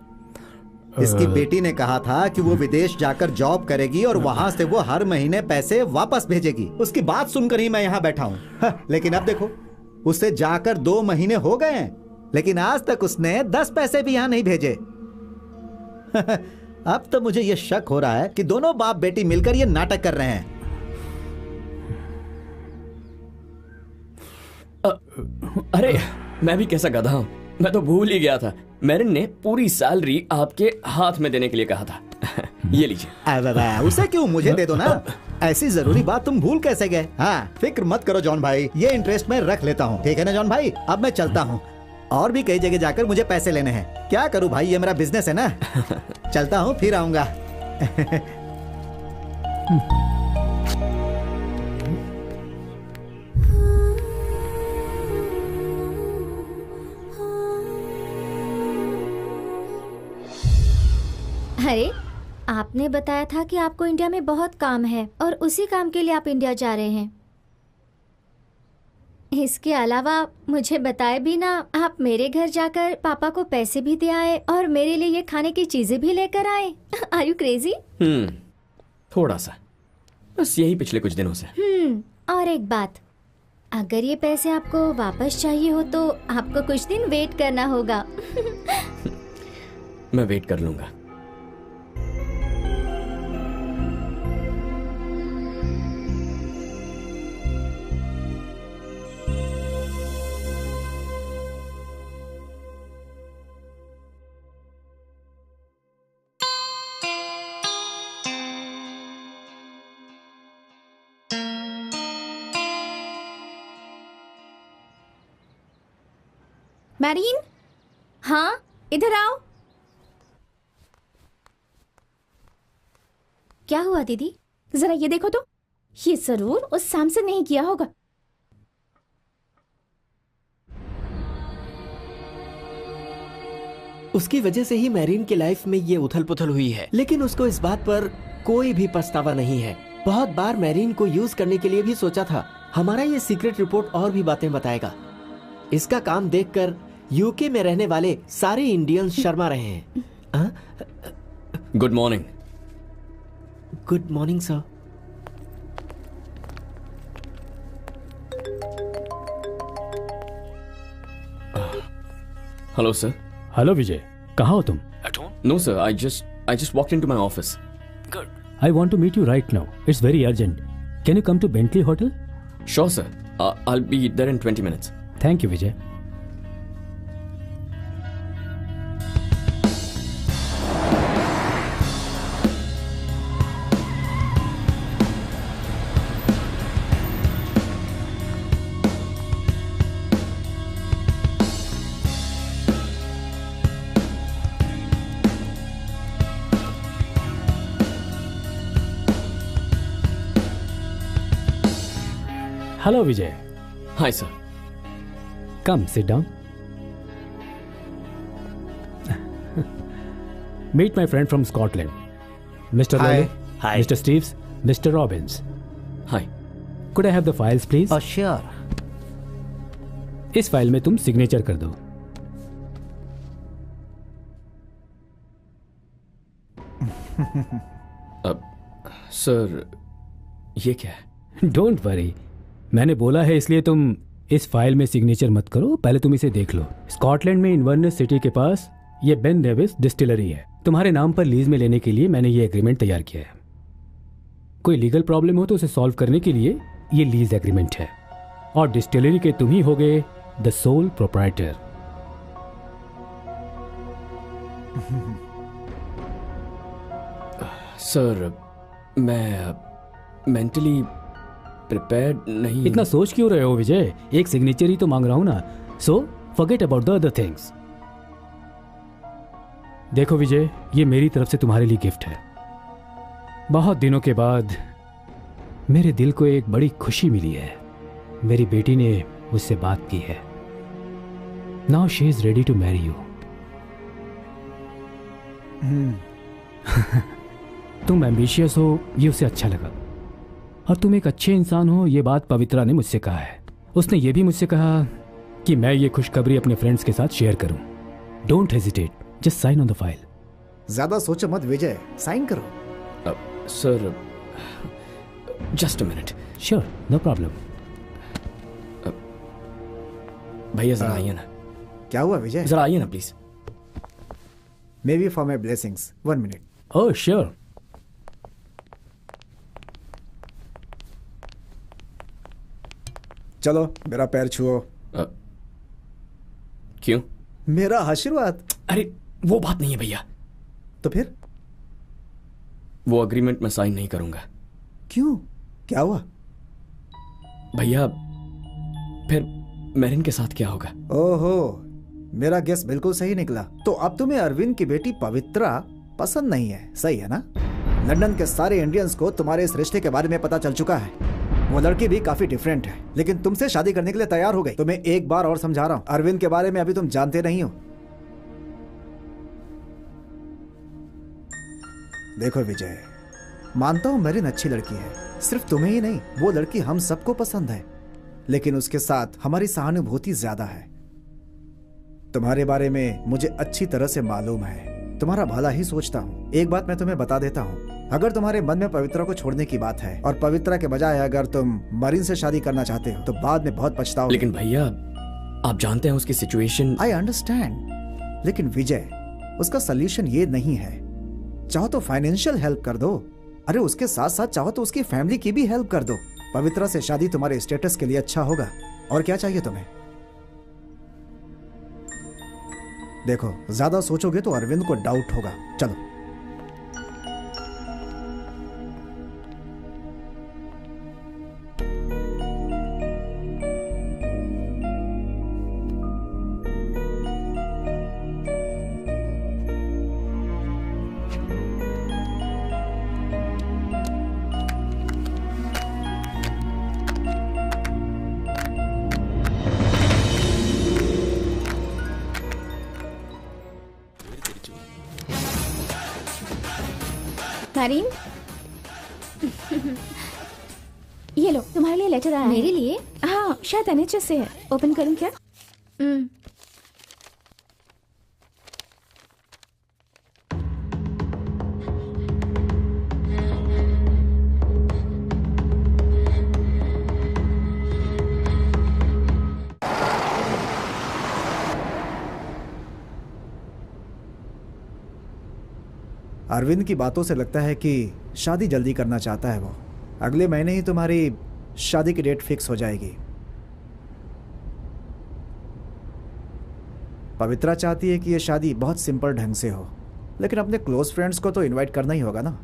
इसकी बेटी ने कहा था कि वो विदेश जाकर जॉब करेगी और वहाँ से वो हर महीने पैसे वापस भेजेगी। उसकी बात सुनकर ही मैं यहाँ बैठा हूँ। लेकिन अब देखो, उसे जाकर 2 महीने हो गए हैं, लेकिन आज तक उसने 10 पैसे भी यहाँ नहीं भेजे। अब तो मुझे ये शक हो रहा है कि दोनों बाप बेटी मिलकर ये नाटक कर रहे हैं। अरे मैं भी कैसा गधा हूँ, मैं तो भूल ही गया था। मैरिन ने पूरी सैलरी आपके हाथ में देने के लिए कहा था। ये लीजिए। उसे क्यों, मुझे दे दो ना। ऐसी जरूरी बात तुम भूल कैसे गए? हाँ, फिक्र मत करो जॉन भाई, ये इंटरेस्ट मैं रख लेता हूँ। ठीक है ना जॉन भाई? अब मैं चलता हूँ, और भी कई जगह जाकर मुझे पैसे लेने हैं। क्या करूँ भाई, ये मेरा बिजनेस है ना। चलता हूँ, फिर आऊंगा। अरे, आपने बताया था कि आपको इंडिया में बहुत काम है और उसी काम के लिए आप इंडिया जा रहे हैं। इसके अलावा मुझे बताए भी ना, आप मेरे घर जाकर पापा को पैसे भी दे आए और मेरे लिए ये खाने की चीजें भी लेकर आए। Are you crazy? थोड़ा सा, बस यही पिछले कुछ दिनों से। और एक बात, अगर ये पैसे आपको वापस चाहिए हो तो आपको कुछ दिन वेट करना होगा। मैं वेट कर लूंगा। मैरीन, हाँ इधर आओ। क्या हुआ दीदी? जरा ये देखो तो, ये जरूर उस सैम से नहीं किया होगा। उसकी वजह से ही मैरीन की लाइफ में ये उथल पुथल हुई है, लेकिन उसको इस बात पर कोई भी पछतावा नहीं है। बहुत बार मैरीन को यूज करने के लिए भी सोचा था। हमारा ये सीक्रेट रिपोर्ट और भी बातें बताएगा। इसका काम देखकर यूके में रहने वाले सारे इंडियंस शर्मा रहे हैं। Good morning. Good morning sir. Hello sir. Hello Vijay, कहाँ हो तुम? At home? No sir, I just walked into my office. Good. I want to meet you right now. It's very urgent. Can you come to Bentley Hotel? Sure sir. I'll be there in 20 minutes. Thank you, Vijay. Hello, Vijay. Hi, sir. Come, sit down. Meet my friend from Scotland, Mr. Hi. Lolly. Hi. Mr. Steves, Mr. Robbins. Hi. Could I have the files, please? Oh, sure. इस फाइल में तुम सिग्नेचर कर दो। सर, ये क्या है? डोंट वरी, मैंने बोला है इसलिए तुम इस फाइल में सिग्नेचर मत करो, पहले तुम इसे देख लो। स्कॉटलैंड में इन्वर्नेस सिटी के पास ये बेन डेविस डिस्टिलरी है। तुम्हारे नाम पर लीज में लेने के लिए मैंने ये एग्रीमेंट तैयार किया है। कोई लीगल प्रॉब्लम हो तो उसे सॉल्व करने के लिए ये लीज एग्रीमेंट है, और डिस्टिलरी के तुम ही होगे द सोल प्रोप्राइटर। सर, मैं मेंटली प्रिपेयर्ड नहीं। इतना सोच क्यों रहे हो विजय? एक सिग्नेचर ही तो मांग रहा हूं ना। So forget about the other things. देखो विजय, ये मेरी तरफ से तुम्हारे लिए गिफ्ट है। बहुत दिनों के बाद मेरे दिल को एक बड़ी खुशी मिली है। मेरी बेटी ने मुझसे बात की है। Now she is ready to marry you. तुम एम्बिशियस हो, ये उसे अच्छा लगा, और तुम एक अच्छे इंसान हो, ये बात पवित्रा ने मुझसे कहा है। उसने ये भी मुझसे कहा कि मैं ये खुशखबरी अपने फ्रेंड्स के साथ शेयर करूं। Don't hesitate, just sign on the file. ज्यादा सोचो मत विजय, साइन करो। Sir, just a minute. Sure, no problem. भैया जरा आइए ना। क्या हुआ विजय? जरा आइए ना please. May be for my blessings. 1 minute. Oh sure. चलो मेरा पैर छुओ। क्यों? मेरा आशीर्वाद। अरे वो बात नहीं है भैया। तो फिर? वो अग्रीमेंट मैं साइन नहीं करूंगा। क्यों? क्या हुआ? भैया, फिर मैरिन के साथ क्या होगा? ओहो, मेरा गेस बिल्कुल सही निकला। तो अब तुम्हें अरविंद की बेटी पवित्रा पसंद नहीं है, सही है ना? लंदन के सारे इंडियंस को तुम्हारे इस रिश्ते के बारे में पता चल चुका है। वो लड़की भी काफी डिफरेंट है, लेकिन तुमसे शादी करने के लिए तैयार हो गई। तुम्हें एक बार और समझा रहा हूँ, अरविंद के बारे में अभी तुम जानते नहीं हो। देखो विजय, मानता हूँ मैरिन अच्छी लड़की है, सिर्फ तुम्हें ही नहीं, वो लड़की हम सबको पसंद है, लेकिन उसके साथ हमारी सहानुभूति ज्यादा है। तुम्हारे बारे में मुझे अच्छी तरह से मालूम है, तुम्हारा भला ही सोचता हूँ। एक बात मैं तुम्हें बता देता हूँ, अगर तुम्हारे मन में पवित्रा को छोड़ने की बात है और पवित्रा के बजाय अगर तुम मरीन से शादी करना चाहते हो तो बाद में बहुत पछताओगे। लेकिन भैया, आप जानते हैं उसकी सिचुएशन। आई अंडरस्टैंड, लेकिन विजय, उसका सोल्यूशन ये नहीं है। चाहो तो फाइनेंशियल हेल्प कर दो, अरे उसके साथ साथ चाहो तो उसकी फैमिली की भी हेल्प कर दो। पवित्रा से शादी तुम्हारे स्टेटस के लिए अच्छा होगा। और क्या चाहिए तुम्हें? देखो, ज्यादा सोचोगे तो अरविंद को डाउट होगा। चलो। मैरीन, ये लो, तुम्हारे लिए लेटर आया है। मेरे लिए? हाँ, शायद NHS से है। ओपन करूं क्या? अरविंद की बातों से लगता है कि शादी जल्दी करना चाहता है वो। अगले महीने ही तुम्हारी शादी की डेट फिक्स हो जाएगी। पवित्रा चाहती है कि ये शादी बहुत सिंपल ढंग से हो, लेकिन अपने क्लोज फ्रेंड्स को तो इनवाइट करना ही होगा ना।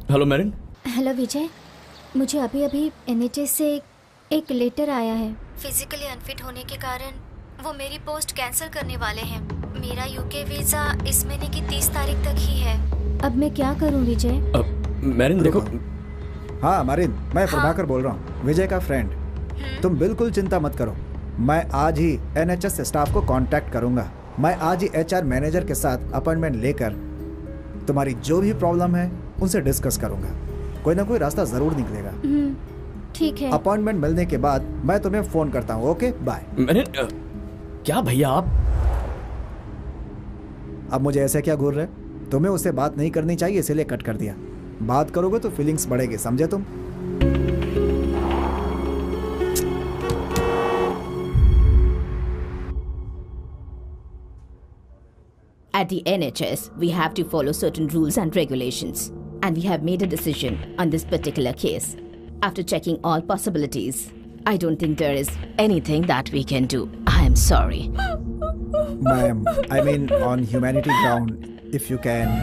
Hello marine. हेलो विजय, मुझे अभी अभी NHS से एक लेटर आया है। फिजिकली अनफिट होने के कारण वो मेरी पोस्ट कैंसिल करने वाले हैं। मेरा UK वीजा इस महीने की 30 तारीख तक ही है। अब मैं क्या करूं विजय? मैरिन देखो। हाँ मैरिन, मैं प्रभाकर बोल रहा हूँ, विजय का फ्रेंड। तुम बिल्कुल चिंता मत करो, मैं आज ही NHS स्टाफ को कांटेक्ट करूंगा। मैं आज ही HR मैनेजर के साथ अपॉइंटमेंट लेकर तुम्हारी जो भी प्रॉब्लम है उनसे डिस्कस करूंगा। कोई ना कोई रास्ता जरूर निकलेगा। ठीक है। अपॉइंटमेंट मिलने के बाद मैं तुम्हें फोन करता हूँ। Okay bye. मैंने क्या भैया आप? अब मुझे ऐसे क्या घूर रहे? तुम्हें उससे बात नहीं करनी चाहिए इसीलिए कट कर दिया। बात करोगे तो फीलिंग्स बढ़ेगी, समझे तुम? At the NHS, we have to follow certain rules and regulations, and we have made a decision on this particular case. After checking all possibilities, I don't think there is anything that we can do. I am sorry. Ma'am, I mean on humanity ground, if you can.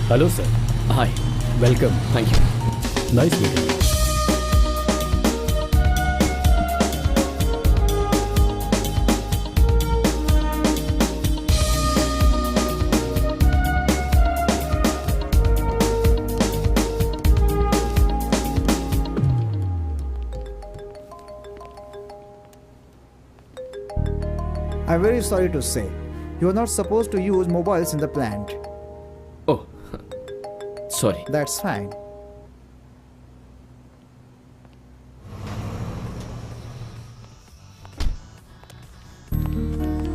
Hello sir. Hi. Welcome. Thank you. Nice meeting you. I'm very sorry to say, you are not supposed to use mobiles in the plant. Oh, sorry. That's fine.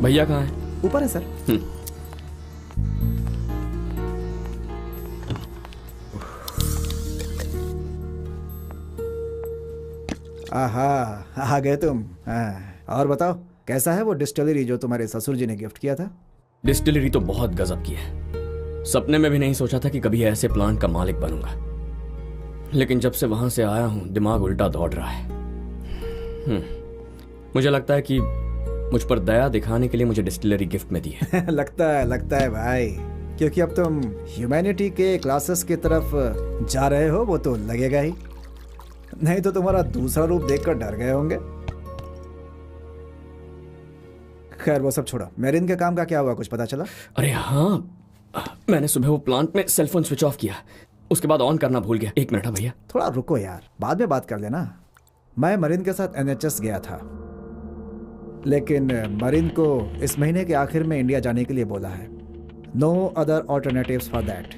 भैया कहाँ है? ऊपर है सर। आहा, आ गए तुम। और बताओ, कैसा है वो डिस्टिलरी जो तुम्हारे ससुर जी ने गिफ्ट किया था? डिस्टिलरी तो बहुत गजब की है। सपने में भी नहीं सोचा था कि कभी ऐसे प्लांट का मालिक बनूंगा, लेकिन जब से वहां से आया हूं दिमाग उल्टा दौड़ रहा है। मुझे लगता है कि मुझ पर दया दिखाने के लिए मुझे डिस्टिलरी गिफ्ट में दी है। लगता है भाई, क्योंकि अब तुम ह्यूमैनिटी के क्लासेस की तरफ जा रहे हो, वो तो लगेगा ही। नहीं तो तुम्हारा दूसरा रूप देखकर डर गए होंगे। खैर वो सब छोड़ो, मेरिन के काम का क्या हुआ, कुछ पता चला? अरे हाँ, मैंने सुबह वो प्लांट में सेल फोन स्विच ऑफ किया, उसके बाद ऑन करना भूल गया। 1 मिनट भैया। थोड़ा रुको यार, बाद में बात कर लेना। मैं मरीन के साथ एनएचएस गया था, लेकिन मरीन को इस महीने के आखिर में इंडिया जाने के लिए बोला है। No other alternatives for that.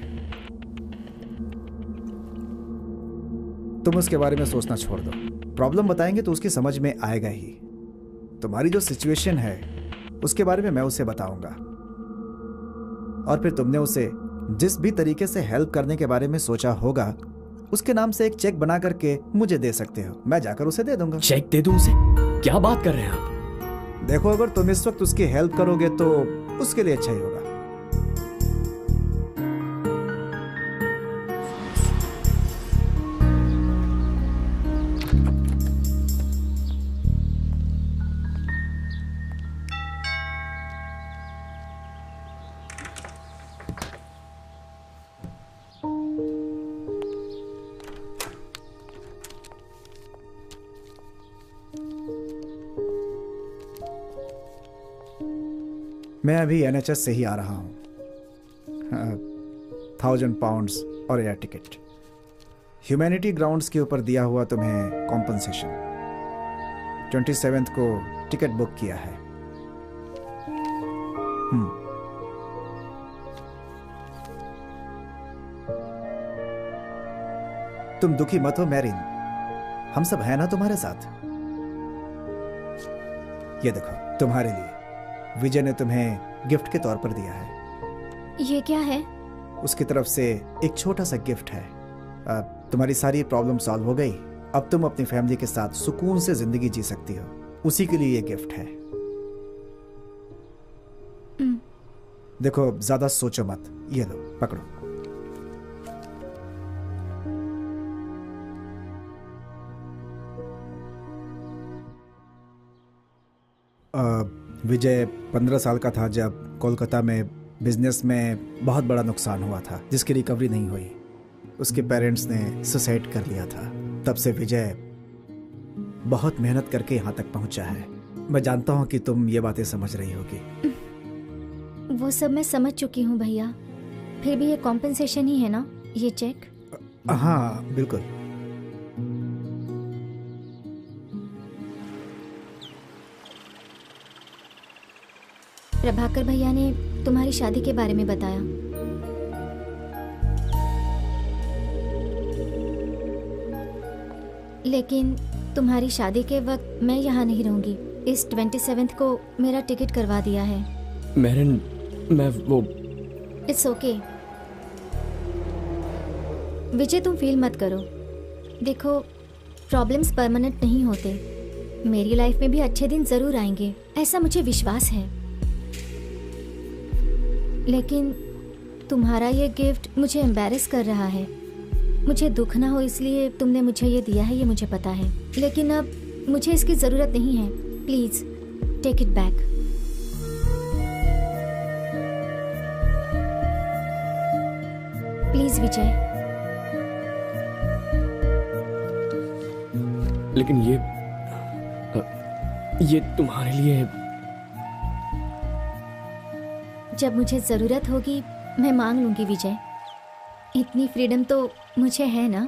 तुम उसके बारे में सोचना छोड़ दो। प्रॉब्लम बताएंगे तो उसकी समझ में आएगा ही। तुम्हारी जो सिचुएशन है उसके बारे में मैं उसे बताऊंगा, और फिर तुमने उसे जिस भी तरीके से हेल्प करने के बारे में सोचा होगा उसके नाम से एक चेक बना करके मुझे दे सकते हो। मैं जाकर उसे दे दूंगा। चेक दे दूं उसे? क्या बात कर रहे हैं आप? देखो, अगर तुम इस वक्त उसकी हेल्प करोगे तो उसके लिए अच्छा ही होगा। मैं अभी एनएचएस से ही आ रहा हूँ। 1000 पाउंड्स और एयर टिकट। ह्यूमैनिटी ग्राउंड्स के ऊपर दिया हुआ तुम्हें कॉम्पनसेशन। 27th को टिकट बुक किया है। तुम दुखी मत हो मैरिन, हम सब हैं ना तुम्हारे साथ। ये देखो, तुम्हारे लिए विजय ने तुम्हें गिफ्ट के तौर पर दिया है। ये क्या है? उसकी तरफ से एक छोटा सा गिफ्ट है। तुम्हारी सारी प्रॉब्लम सॉल्व हो गई, अब तुम अपनी फैमिली के साथ सुकून से जिंदगी जी सकती हो। उसी के लिए ये गिफ्ट है। देखो, ज्यादा सोचो मत, ये लो, पकड़ो। विजय 15 साल का था जब कोलकाता में बिजनेस में बहुत बड़ा नुकसान हुआ था, जिसकी रिकवरी नहीं हुई। उसके पेरेंट्स ने सुसाइड कर लिया था। तब से विजय बहुत मेहनत करके यहाँ तक पहुँचा है। मैं जानता हूँ कि तुम ये बातें समझ रही होगी। वो सब मैं समझ चुकी हूँ भैया, फिर भी ये कॉम्पेंसेशन ही है ना, ये चेक? हाँ बिल्कुल। प्रभाकर भैया ने तुम्हारी शादी के बारे में बताया। लेकिन तुम्हारी शादी के वक्त मैं यहाँ नहीं रहूंगी। इस 27th को मेरा टिकट करवा दिया है। मैरिन, मैं वो इट्स ओके। विजय, तुम फील मत करो। देखो, प्रॉब्लम्स परमानेंट नहीं होते। मेरी लाइफ में भी अच्छे दिन जरूर आएंगे, ऐसा मुझे विश्वास है। लेकिन तुम्हारा ये गिफ्ट मुझे एम्बैरेस कर रहा है। मुझे दुख ना हो इसलिए तुमने मुझे ये दिया है, ये मुझे पता है। लेकिन अब मुझे इसकी ज़रूरत नहीं है। Please take it back. Please Vijay. लेकिन ये तुम्हारे लिए। जब मुझे ज़रूरत होगी मैं मांग लूंगी विजय। इतनी फ्रीडम तो मुझे है ना।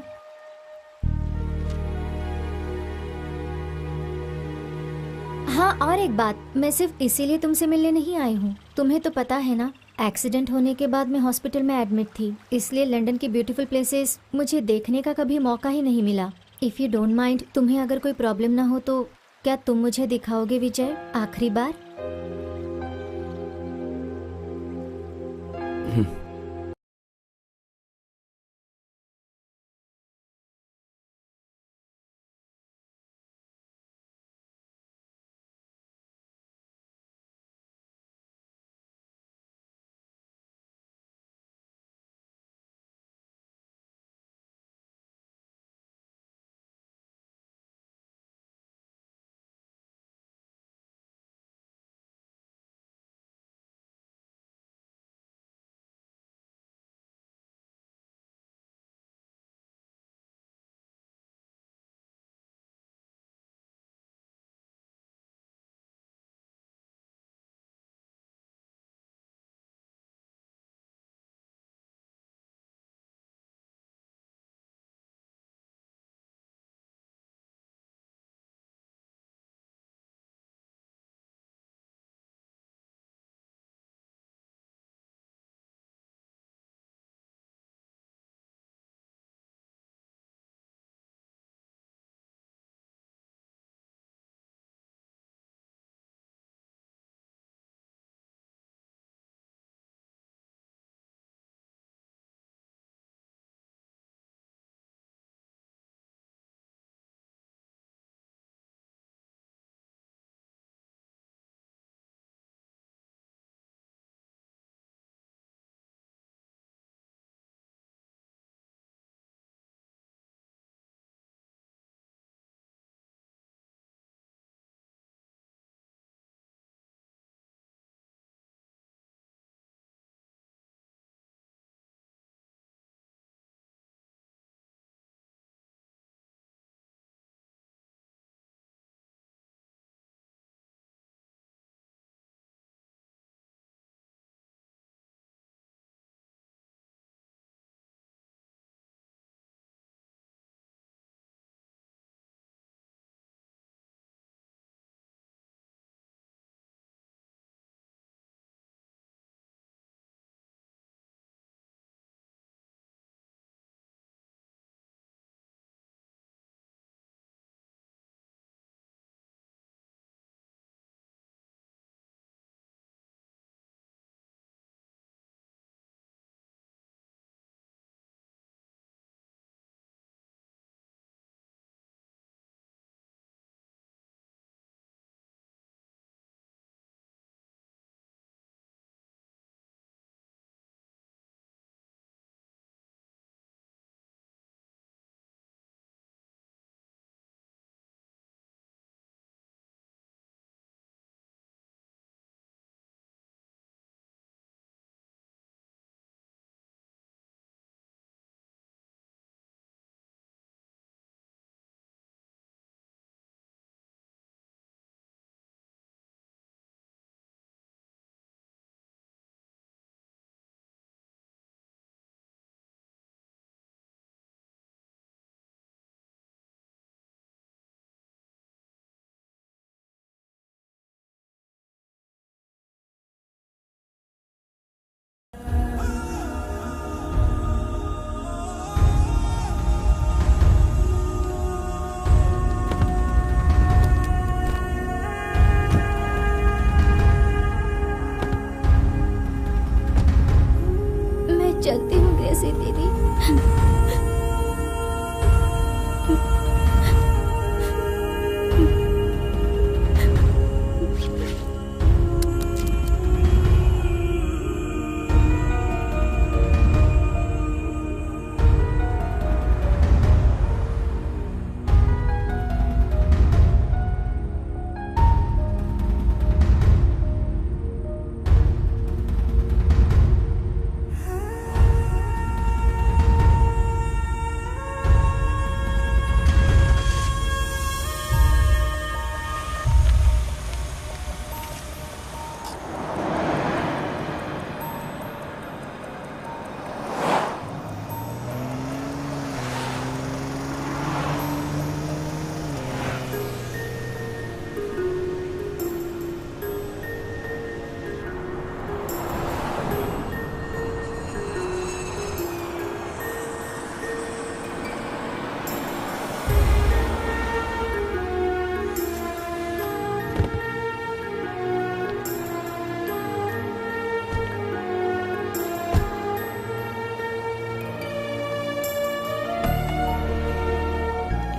हाँ, और एक बात, मैं सिर्फ इसीलिए तुमसे मिलने नहीं आई हूँ। तुम्हें तो पता है ना, एक्सीडेंट होने के बाद मैं हॉस्पिटल में एडमिट थी, इसलिए लंदन की ब्यूटीफुल प्लेसेस मुझे देखने का कभी मौका ही नहीं मिला। इफ़ यू डोंट माइंड, तुम्हें अगर कोई प्रॉब्लम ना हो तो क्या तुम मुझे दिखाओगे विजय, आखिरी बार?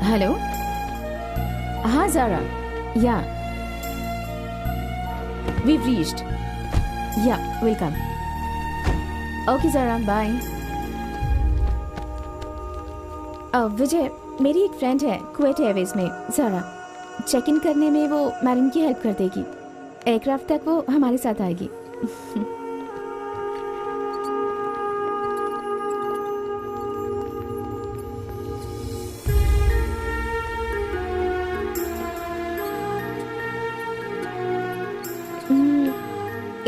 हेलो, हाँ ज़ारा, या we've reached. Yeah, welcome. Okay Zaara, bye. विजय, मेरी एक फ्रेंड है कुवैत एयरवेज में, ज़ारा। चेक इन करने में वो मैरिन की हेल्प कर देगी। एयरक्राफ्ट तक वो हमारे साथ आएगी।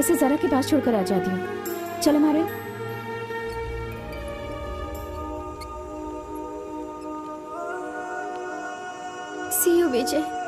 इसे ज़रा के पास छोड़कर आ जाती हूँ। चलो मारे। See you, विजय।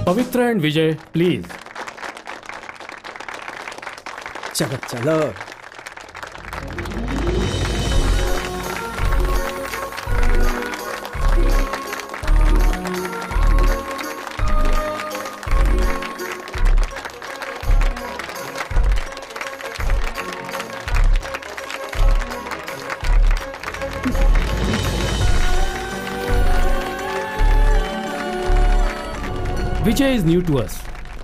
पवित्र एंड विजय, प्लीज। चलो चलो। Vijay is new to us.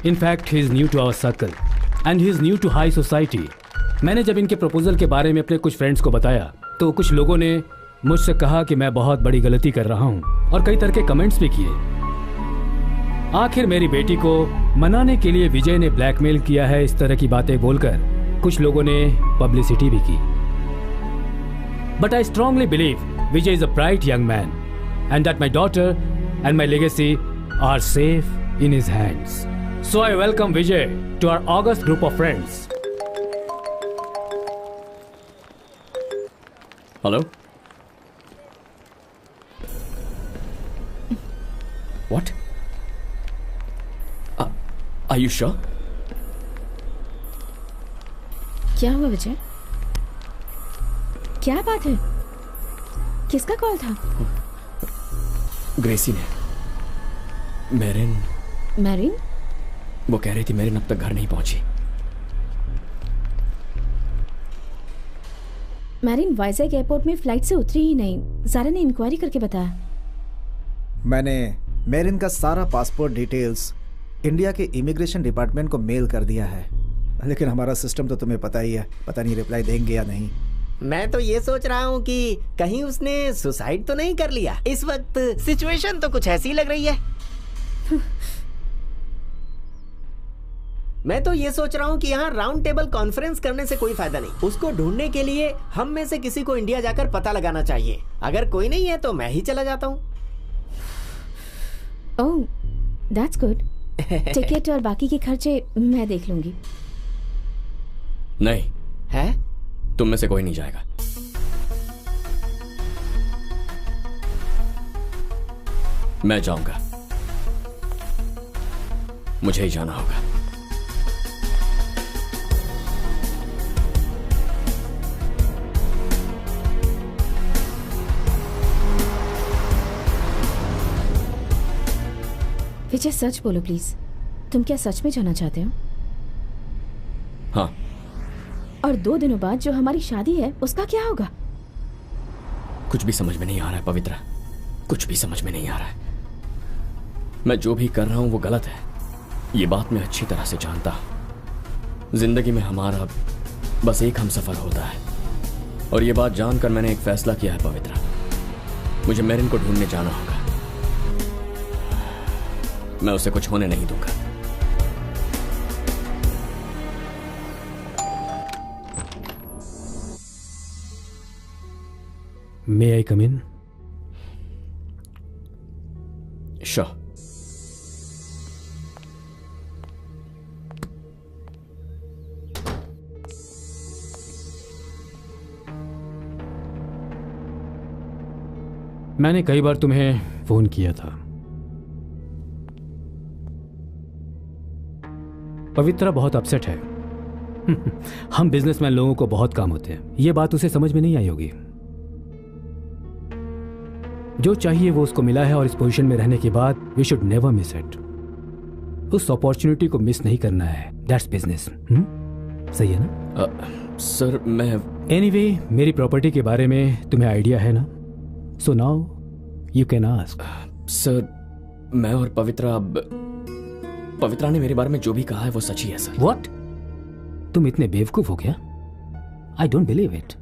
In fact, he is new to our circle. And he is new to high society. मैंने जब इनके प्रपोजल के बारे में अपने कुछ फ्रेंड्स को बताया तो कुछ लोगों ने मुझसे कहा कि मैं बहुत बड़ी गलती कर रहा हूँ और कई तरह के कमेंट्स भी किए। आखिर मेरी बेटी को मनाने के लिए विजय ने ब्लैकमेल किया है। इस तरह की बातें बोलकर कुछ लोगों ने पब्लिसिटी भी की। But I strongly believe Vijay is a bright young man and that my daughter and my legacy are safe in his hands. So I welcome Vijay to our august group of friends. Hello? What? Are you sure? क्या हुआ विजय? क्या बात है? किसका कॉल था? ग्रेसी ने। मैरिन? वो कह रही थी मैरिन अब तक घर नहीं पहुंची। मैरिन वाइजैक एयरपोर्ट में फ्लाइट से उतरी ही नहीं। ज़ारा ने इंक्वायरी करके बताया। मैंने मैरिन का सारा पासपोर्ट डिटेल्स इंडिया के इमिग्रेशन डिपार्टमेंट को मेल कर दिया है, लेकिन हमारा सिस्टम तो तुम्हें पता ही है, पता नहीं रिप्लाई देंगे या नहीं। मैं तो ये सोच रहा हूँ कि कहीं उसने सुसाइड तो नहीं कर लिया। इस वक्त सिचुएशन तो कुछ ऐसी लग रही है। मैं तो ये सोच रहा हूँ कि यहाँ राउंड टेबल कॉन्फ्रेंस करने से कोई फायदा नहीं। उसको ढूंढने के लिए हम में से किसी को इंडिया जाकर पता लगाना चाहिए। अगर कोई नहीं है तो मैं ही चला जाता हूँ। ओह, दैट्स गुड। टिकट और बाकी के खर्चे मैं देख लूंगी। नहीं है? तुम में से कोई नहीं जाएगा। मैं जाऊंगा। मुझे ही जाना होगा। विजय, सच बोलो प्लीज। तुम क्या सच में जाना चाहते हो? हाँ। और 2 दिनों बाद जो हमारी शादी है उसका क्या होगा? कुछ भी समझ में नहीं आ रहा है पवित्रा, कुछ भी समझ में नहीं आ रहा है। मैं जो भी कर रहा हूं वो गलत है, ये बात मैं अच्छी तरह से जानता हूं। जिंदगी में हमारा बस एक हमसफर होता है और ये बात जानकर मैंने एक फैसला किया है पवित्रा, मुझे मेरिन को ढूंढने जाना होगा। मैं उसे कुछ होने नहीं दूंगा। May I come in? Sure. मैंने कई बार तुम्हें फोन किया था। पवित्रा बहुत अपसेट है। हम बिजनेसमैन लोगों को बहुत काम होते हैं, ये बात उसे समझ में नहीं आई होगी। जो चाहिए वो उसको मिला है और इस पोजीशन में रहने के बाद we should never miss it. उस अपॉर्चुनिटी को मिस नहीं करना है। That's business. सही है ना? सर मैं एनीवे, मेरी प्रॉपर्टी के बारे में तुम्हें आइडिया है ना? So now you can ask. Sir मैं और पवित्रा ने मेरे बारे में जो भी कहा है वो सच ही है सर। व्हाट? तुम इतने बेवकूफ हो गया? I don't believe it.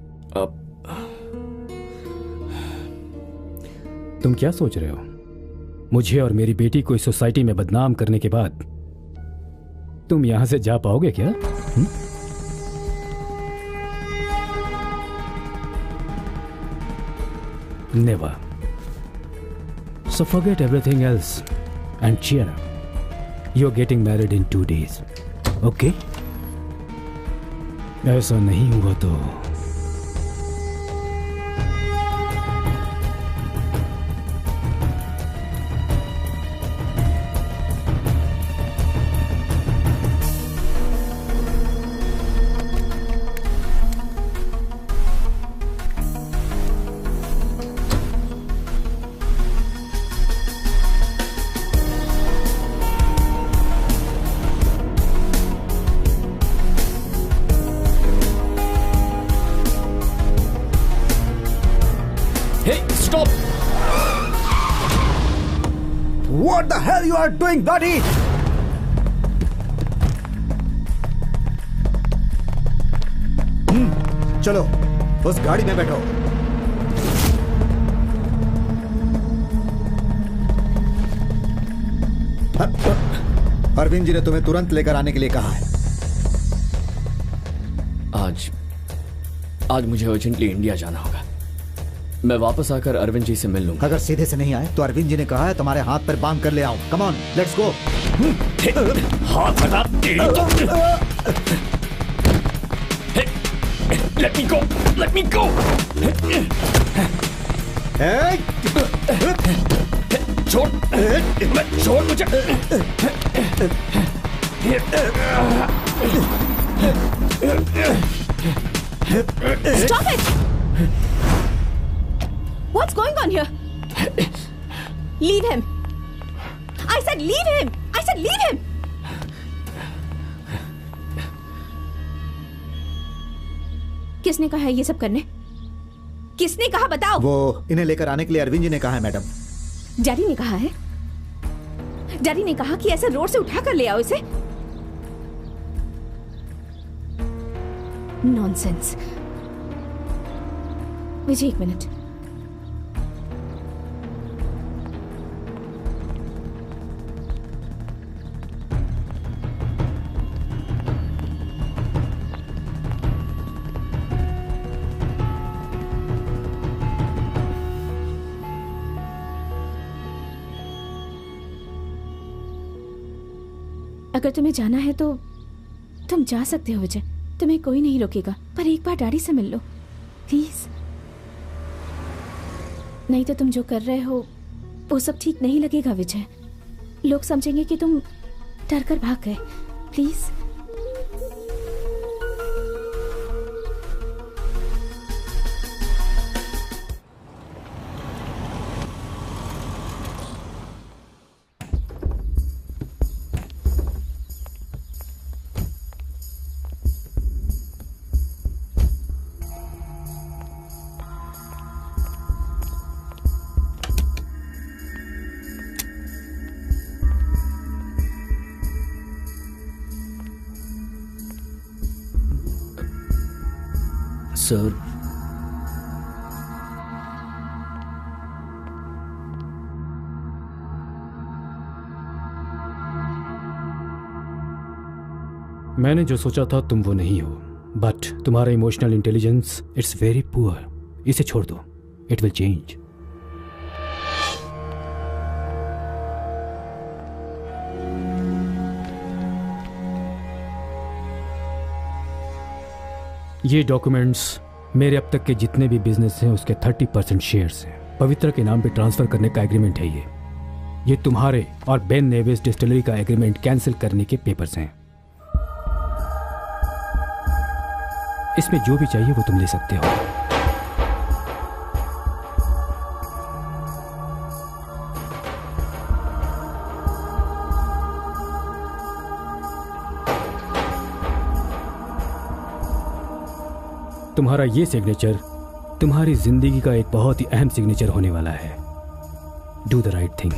तुम क्या सोच रहे हो? मुझे और मेरी बेटी को इस सोसाइटी में बदनाम करने के बाद तुम यहां से जा पाओगे क्या? Never. So forget everything else and cheer up. You're getting married in 2 days. Okay? ऐसा नहीं हुआ तो What the hell you are doing, buddy? चलो उस गाड़ी में बैठो। अरविंद जी ने तुम्हें तुरंत लेकर आने के लिए कहा है। आज मुझे अर्जेंटली इंडिया जाना होगा। मैं वापस आकर अरविंद जी से मिल लूंगा। अगर सीधे से नहीं आए तो अरविंद जी ने कहा है तुम्हारे हाथ पर बांध कर ले आओ। Come on, let's go. हाथ हटा। लेट मी गो, लेट मी गो। छोड़, छोड़ मुझे। Stop it! What's going on here? Leave him. I said leave him. I said leave him. किसने कहा है ये सब करने? किसने कहा बताओ? वो इन्हें लेकर आने के लिए अरविंद जी ने कहा है मैडम। डैडी ने कहा है? डैडी ने कहा कि ऐसे रोड से उठा कर ले आओ इसे? नॉनसेंस। विजय, एक मिनट। अगर तुम्हें जाना है तो तुम जा सकते हो विजय, तुम्हें कोई नहीं रोकेगा, पर एक बार डैडी से मिल लो प्लीज। नहीं तो तुम जो कर रहे हो वो सब ठीक नहीं लगेगा विजय। लोग समझेंगे कि तुम डर कर भाग गए। प्लीज। सर मैंने जो सोचा था तुम वो नहीं हो, बट तुम्हारा emotional intelligence it's very poor. इसे छोड़ दो, इट विल चेंज। ये डॉक्यूमेंट्स मेरे अब तक के जितने भी बिजनेस हैं उसके 30% शेयर्स हैं। पवित्रा के नाम पे ट्रांसफर करने का एग्रीमेंट है ये तुम्हारे और बेन नेविस डिस्टिलरी का एग्रीमेंट कैंसिल करने के पेपर्स हैं। इसमें जो भी चाहिए वो तुम ले सकते हो। तुम्हारा ये सिग्नेचर तुम्हारी जिंदगी का एक बहुत ही अहम सिग्नेचर होने वाला है। Do the right thing.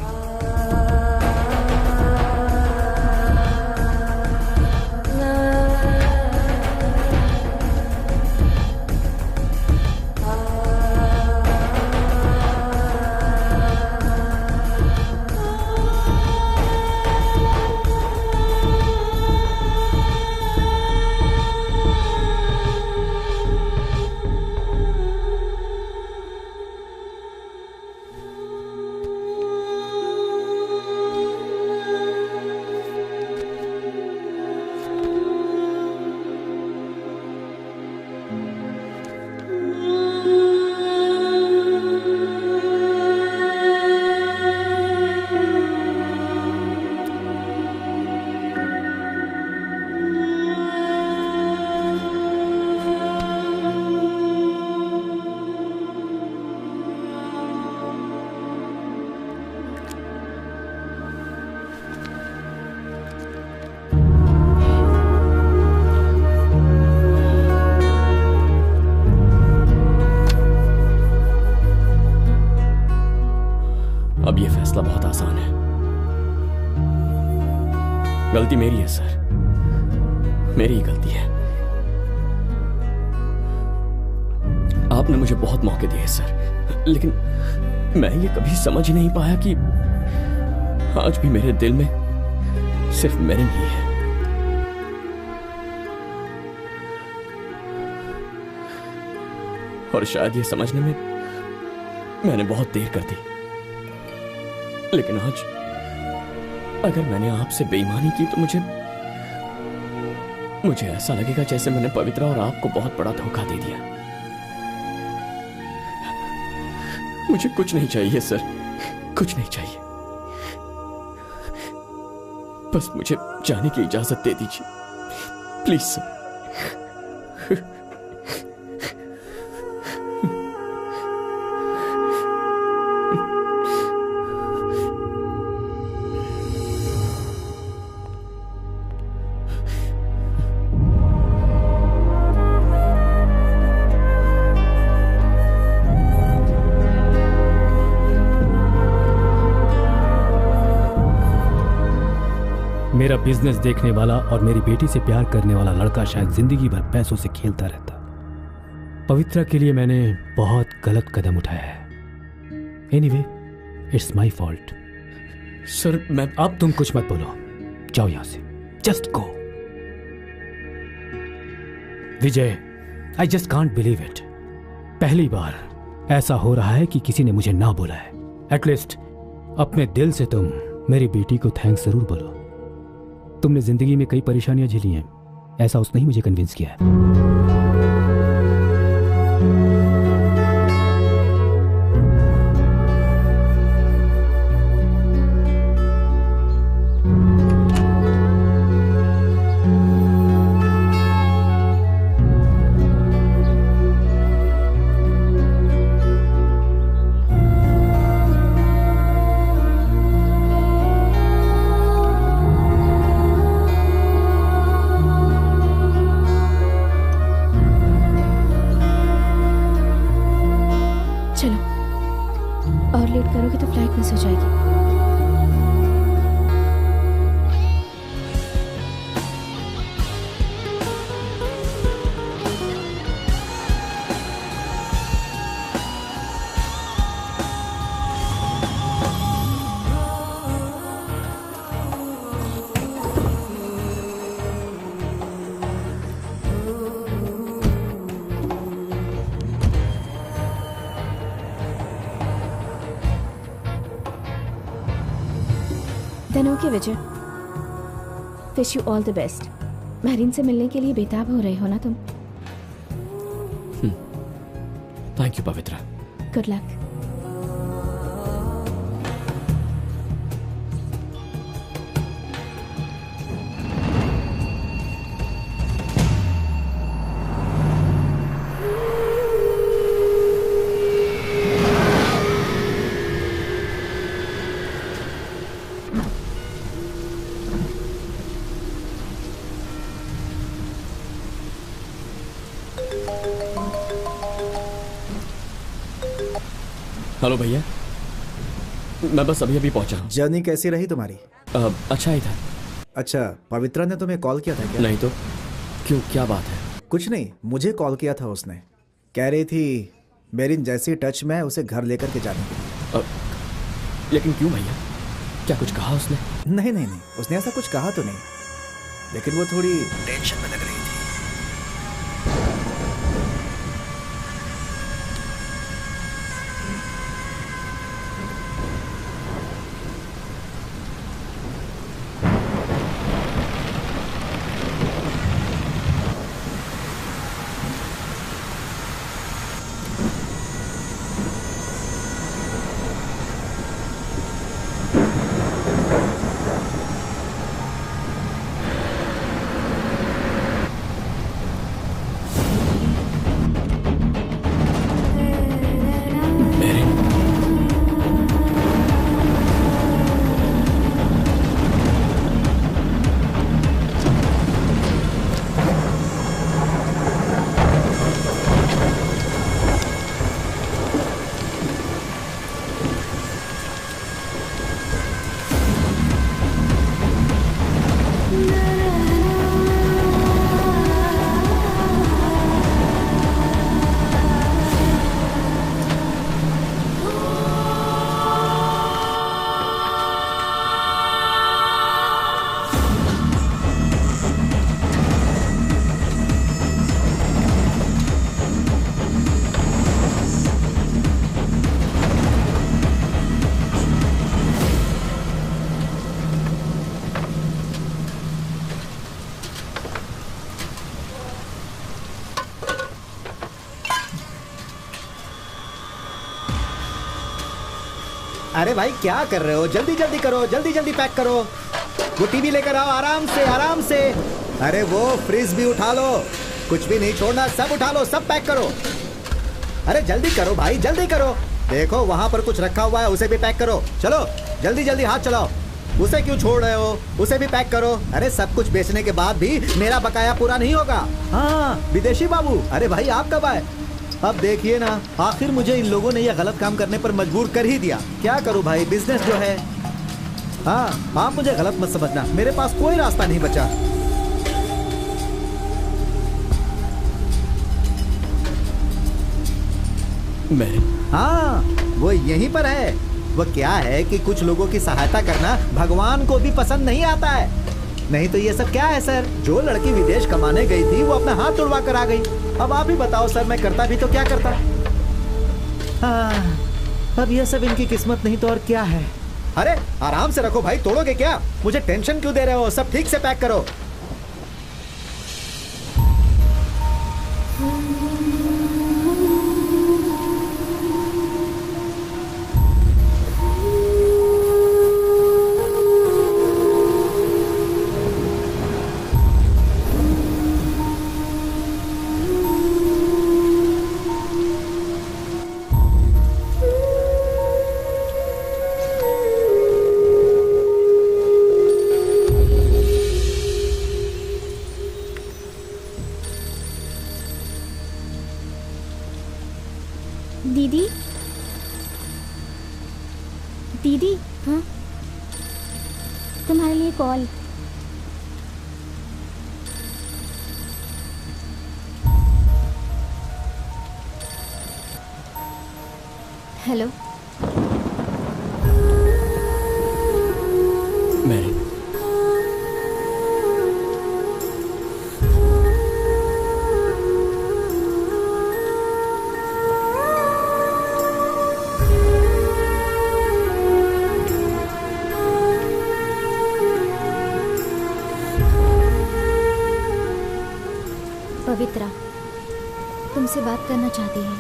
अब ये फैसला बहुत आसान है। गलती मेरी है सर, मेरी ही गलती है। आपने मुझे बहुत मौके दिए सर, लेकिन मैं ये कभी समझ नहीं पाया कि आज भी मेरे दिल में सिर्फ मेरिन ही है। और शायद ये समझने में मैंने बहुत देर कर दी, लेकिन आज अगर मैंने आपसे बेईमानी की तो मुझे ऐसा लगेगा जैसे मैंने पवित्रा और आपको बहुत बड़ा धोखा दे दिया। मुझे कुछ नहीं चाहिए सर, कुछ नहीं चाहिए। बस मुझे जाने की इजाजत दे दीजिए प्लीज सर। मेरा बिजनेस देखने वाला और मेरी बेटी से प्यार करने वाला लड़का शायद जिंदगी भर पैसों से खेलता रहता। पवित्रा के लिए मैंने बहुत गलत कदम उठाया है। Anyway, it's my fault. Sir मैं अब तुम कुछ मत बोलो, जाओ यहां से, just go. Vijay, I just can't believe it. पहली बार ऐसा हो रहा है कि किसी ने मुझे ना बोला है। एटलीस्ट अपने दिल से तुम मेरी बेटी को थैंक्स जरूर बोलो। तुमने जिंदगी में कई परेशानियां झेली हैं, ऐसा उसने ही मुझे कन्विंस किया है। Then okay Vijay, wish you all the best. Marin से मिलने के लिए बेताब हो रहे हो ना तुम? Thank you Pavitra. Good luck. Hello भैया, मैं बस अभी अभी पहुंचा। जर्नी कैसी रही तुम्हारी? अच्छा ही था। अच्छा, पवित्रा ने तुम्हें कॉल किया था क्या? नहीं तो क्यों, क्या बात है? कुछ नहीं, मुझे कॉल किया था उसने। कह रही थी मेरिन जैसी टच में है उसे घर लेकर के जाने के लिए। लेकिन क्यों भैया, क्या कुछ कहा उसने? नहीं नहीं नहीं, उसने ऐसा कुछ कहा तो नहीं, लेकिन वो थोड़ी टेंशन में लग रही थी। अरे भाई क्या कर रहे हो? जल्दी जल्दी करो, जल्दी जल्दी पैक करो। वो टीवी लेकर आओ, आराम से आराम से। अरे वो फ्रिज भी उठा लो, कुछ भी नहीं छोड़ना, सब उठा लो, सब पैक करो। अरे जल्दी करो भाई, जल्दी करो। देखो वहां पर कुछ रखा हुआ है, उसे भी पैक करो। चलो जल्दी जल्दी हाथ चलाओ। उसे क्यों छोड़ रहे हो? उसे भी पैक करो। अरे सब कुछ बेचने के बाद भी मेरा बकाया पूरा नहीं होगा। हाँ विदेशी बाबू, अरे भाई आप कब आए? अब देखिए ना, आखिर मुझे इन लोगों ने यह गलत काम करने पर मजबूर कर ही दिया। क्या करूं भाई, बिजनेस जो है। हाँ आप मुझे गलत मत समझना, मेरे पास कोई रास्ता नहीं बचा। मैं हाँ वो यहीं पर है। वो क्या है कि कुछ लोगों की सहायता करना भगवान को भी पसंद नहीं आता है। नहीं तो ये सब क्या है सर? जो लड़की विदेश कमाने गई थी वो अपना हाथ तुड़वा कर आ गई। अब आप ही बताओ सर, मैं करता भी तो क्या करता। अब ये सब इनकी किस्मत नहीं तो और क्या है। अरे आराम से रखो भाई, तोड़ोगे क्या? मुझे टेंशन क्यों दे रहे हो? सब ठीक से पैक करो। दीदी, दीदी, हाँ तुम्हारे लिए कॉल। हेलो मैरी, पवित्रा तुमसे बात करना चाहती है।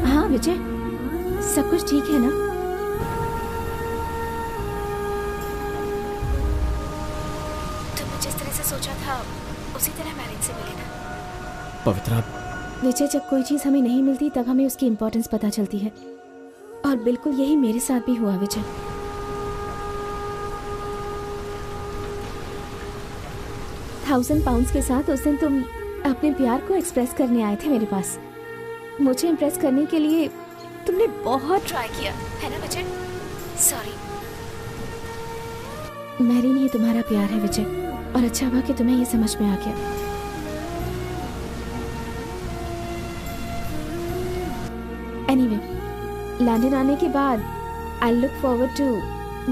हाँ विजय, सब कुछ ठीक है ना? तुमने जिस तरह से सोचा था उसी तरह मैरिन से मिले ना? पवित्रा, विजय, जब कोई चीज हमें नहीं मिलती तब हमें उसकी इम्पोर्टेंस पता चलती है, और बिल्कुल यही मेरे साथ भी हुआ विजय। £1000 के साथ उस दिन तुम अपने प्यार को एक्सप्रेस करने आए थे मेरे पास। मुझे इम्प्रेस करने के लिए तुमने बहुत ट्राई किया है ना विजय? सॉरी। मैरिन ही तुम्हारा प्यार है विजय, और अच्छा हुआ कि तुम्हें ये समझ में आ गया। एनीवे, लंदन आने के बाद I look forward to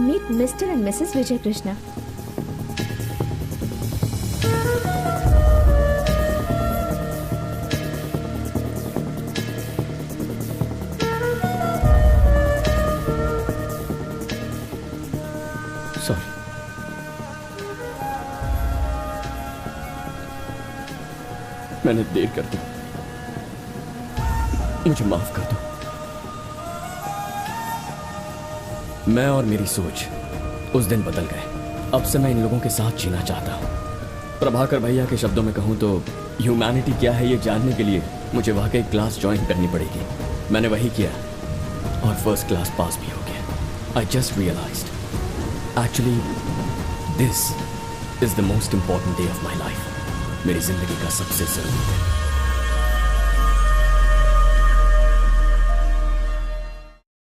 meet Mr and Mrs Vijay Krishna. Sorry. मैंने देर कर दी, मुझे माफ कर दो। मैं और मेरी सोच उस दिन बदल गए। अब से मैं इन लोगों के साथ जीना चाहता हूं। प्रभाकर भैया के शब्दों में कहूं तो ह्यूमैनिटी क्या है ये जानने के लिए मुझे वाकई क्लास ज्वाइन करनी पड़ेगी। मैंने वही किया और फर्स्ट क्लास पास भी हो गया। I just realised actually this is the most important day of my life. मेरी जिंदगी का सबसे जरूरी दिन।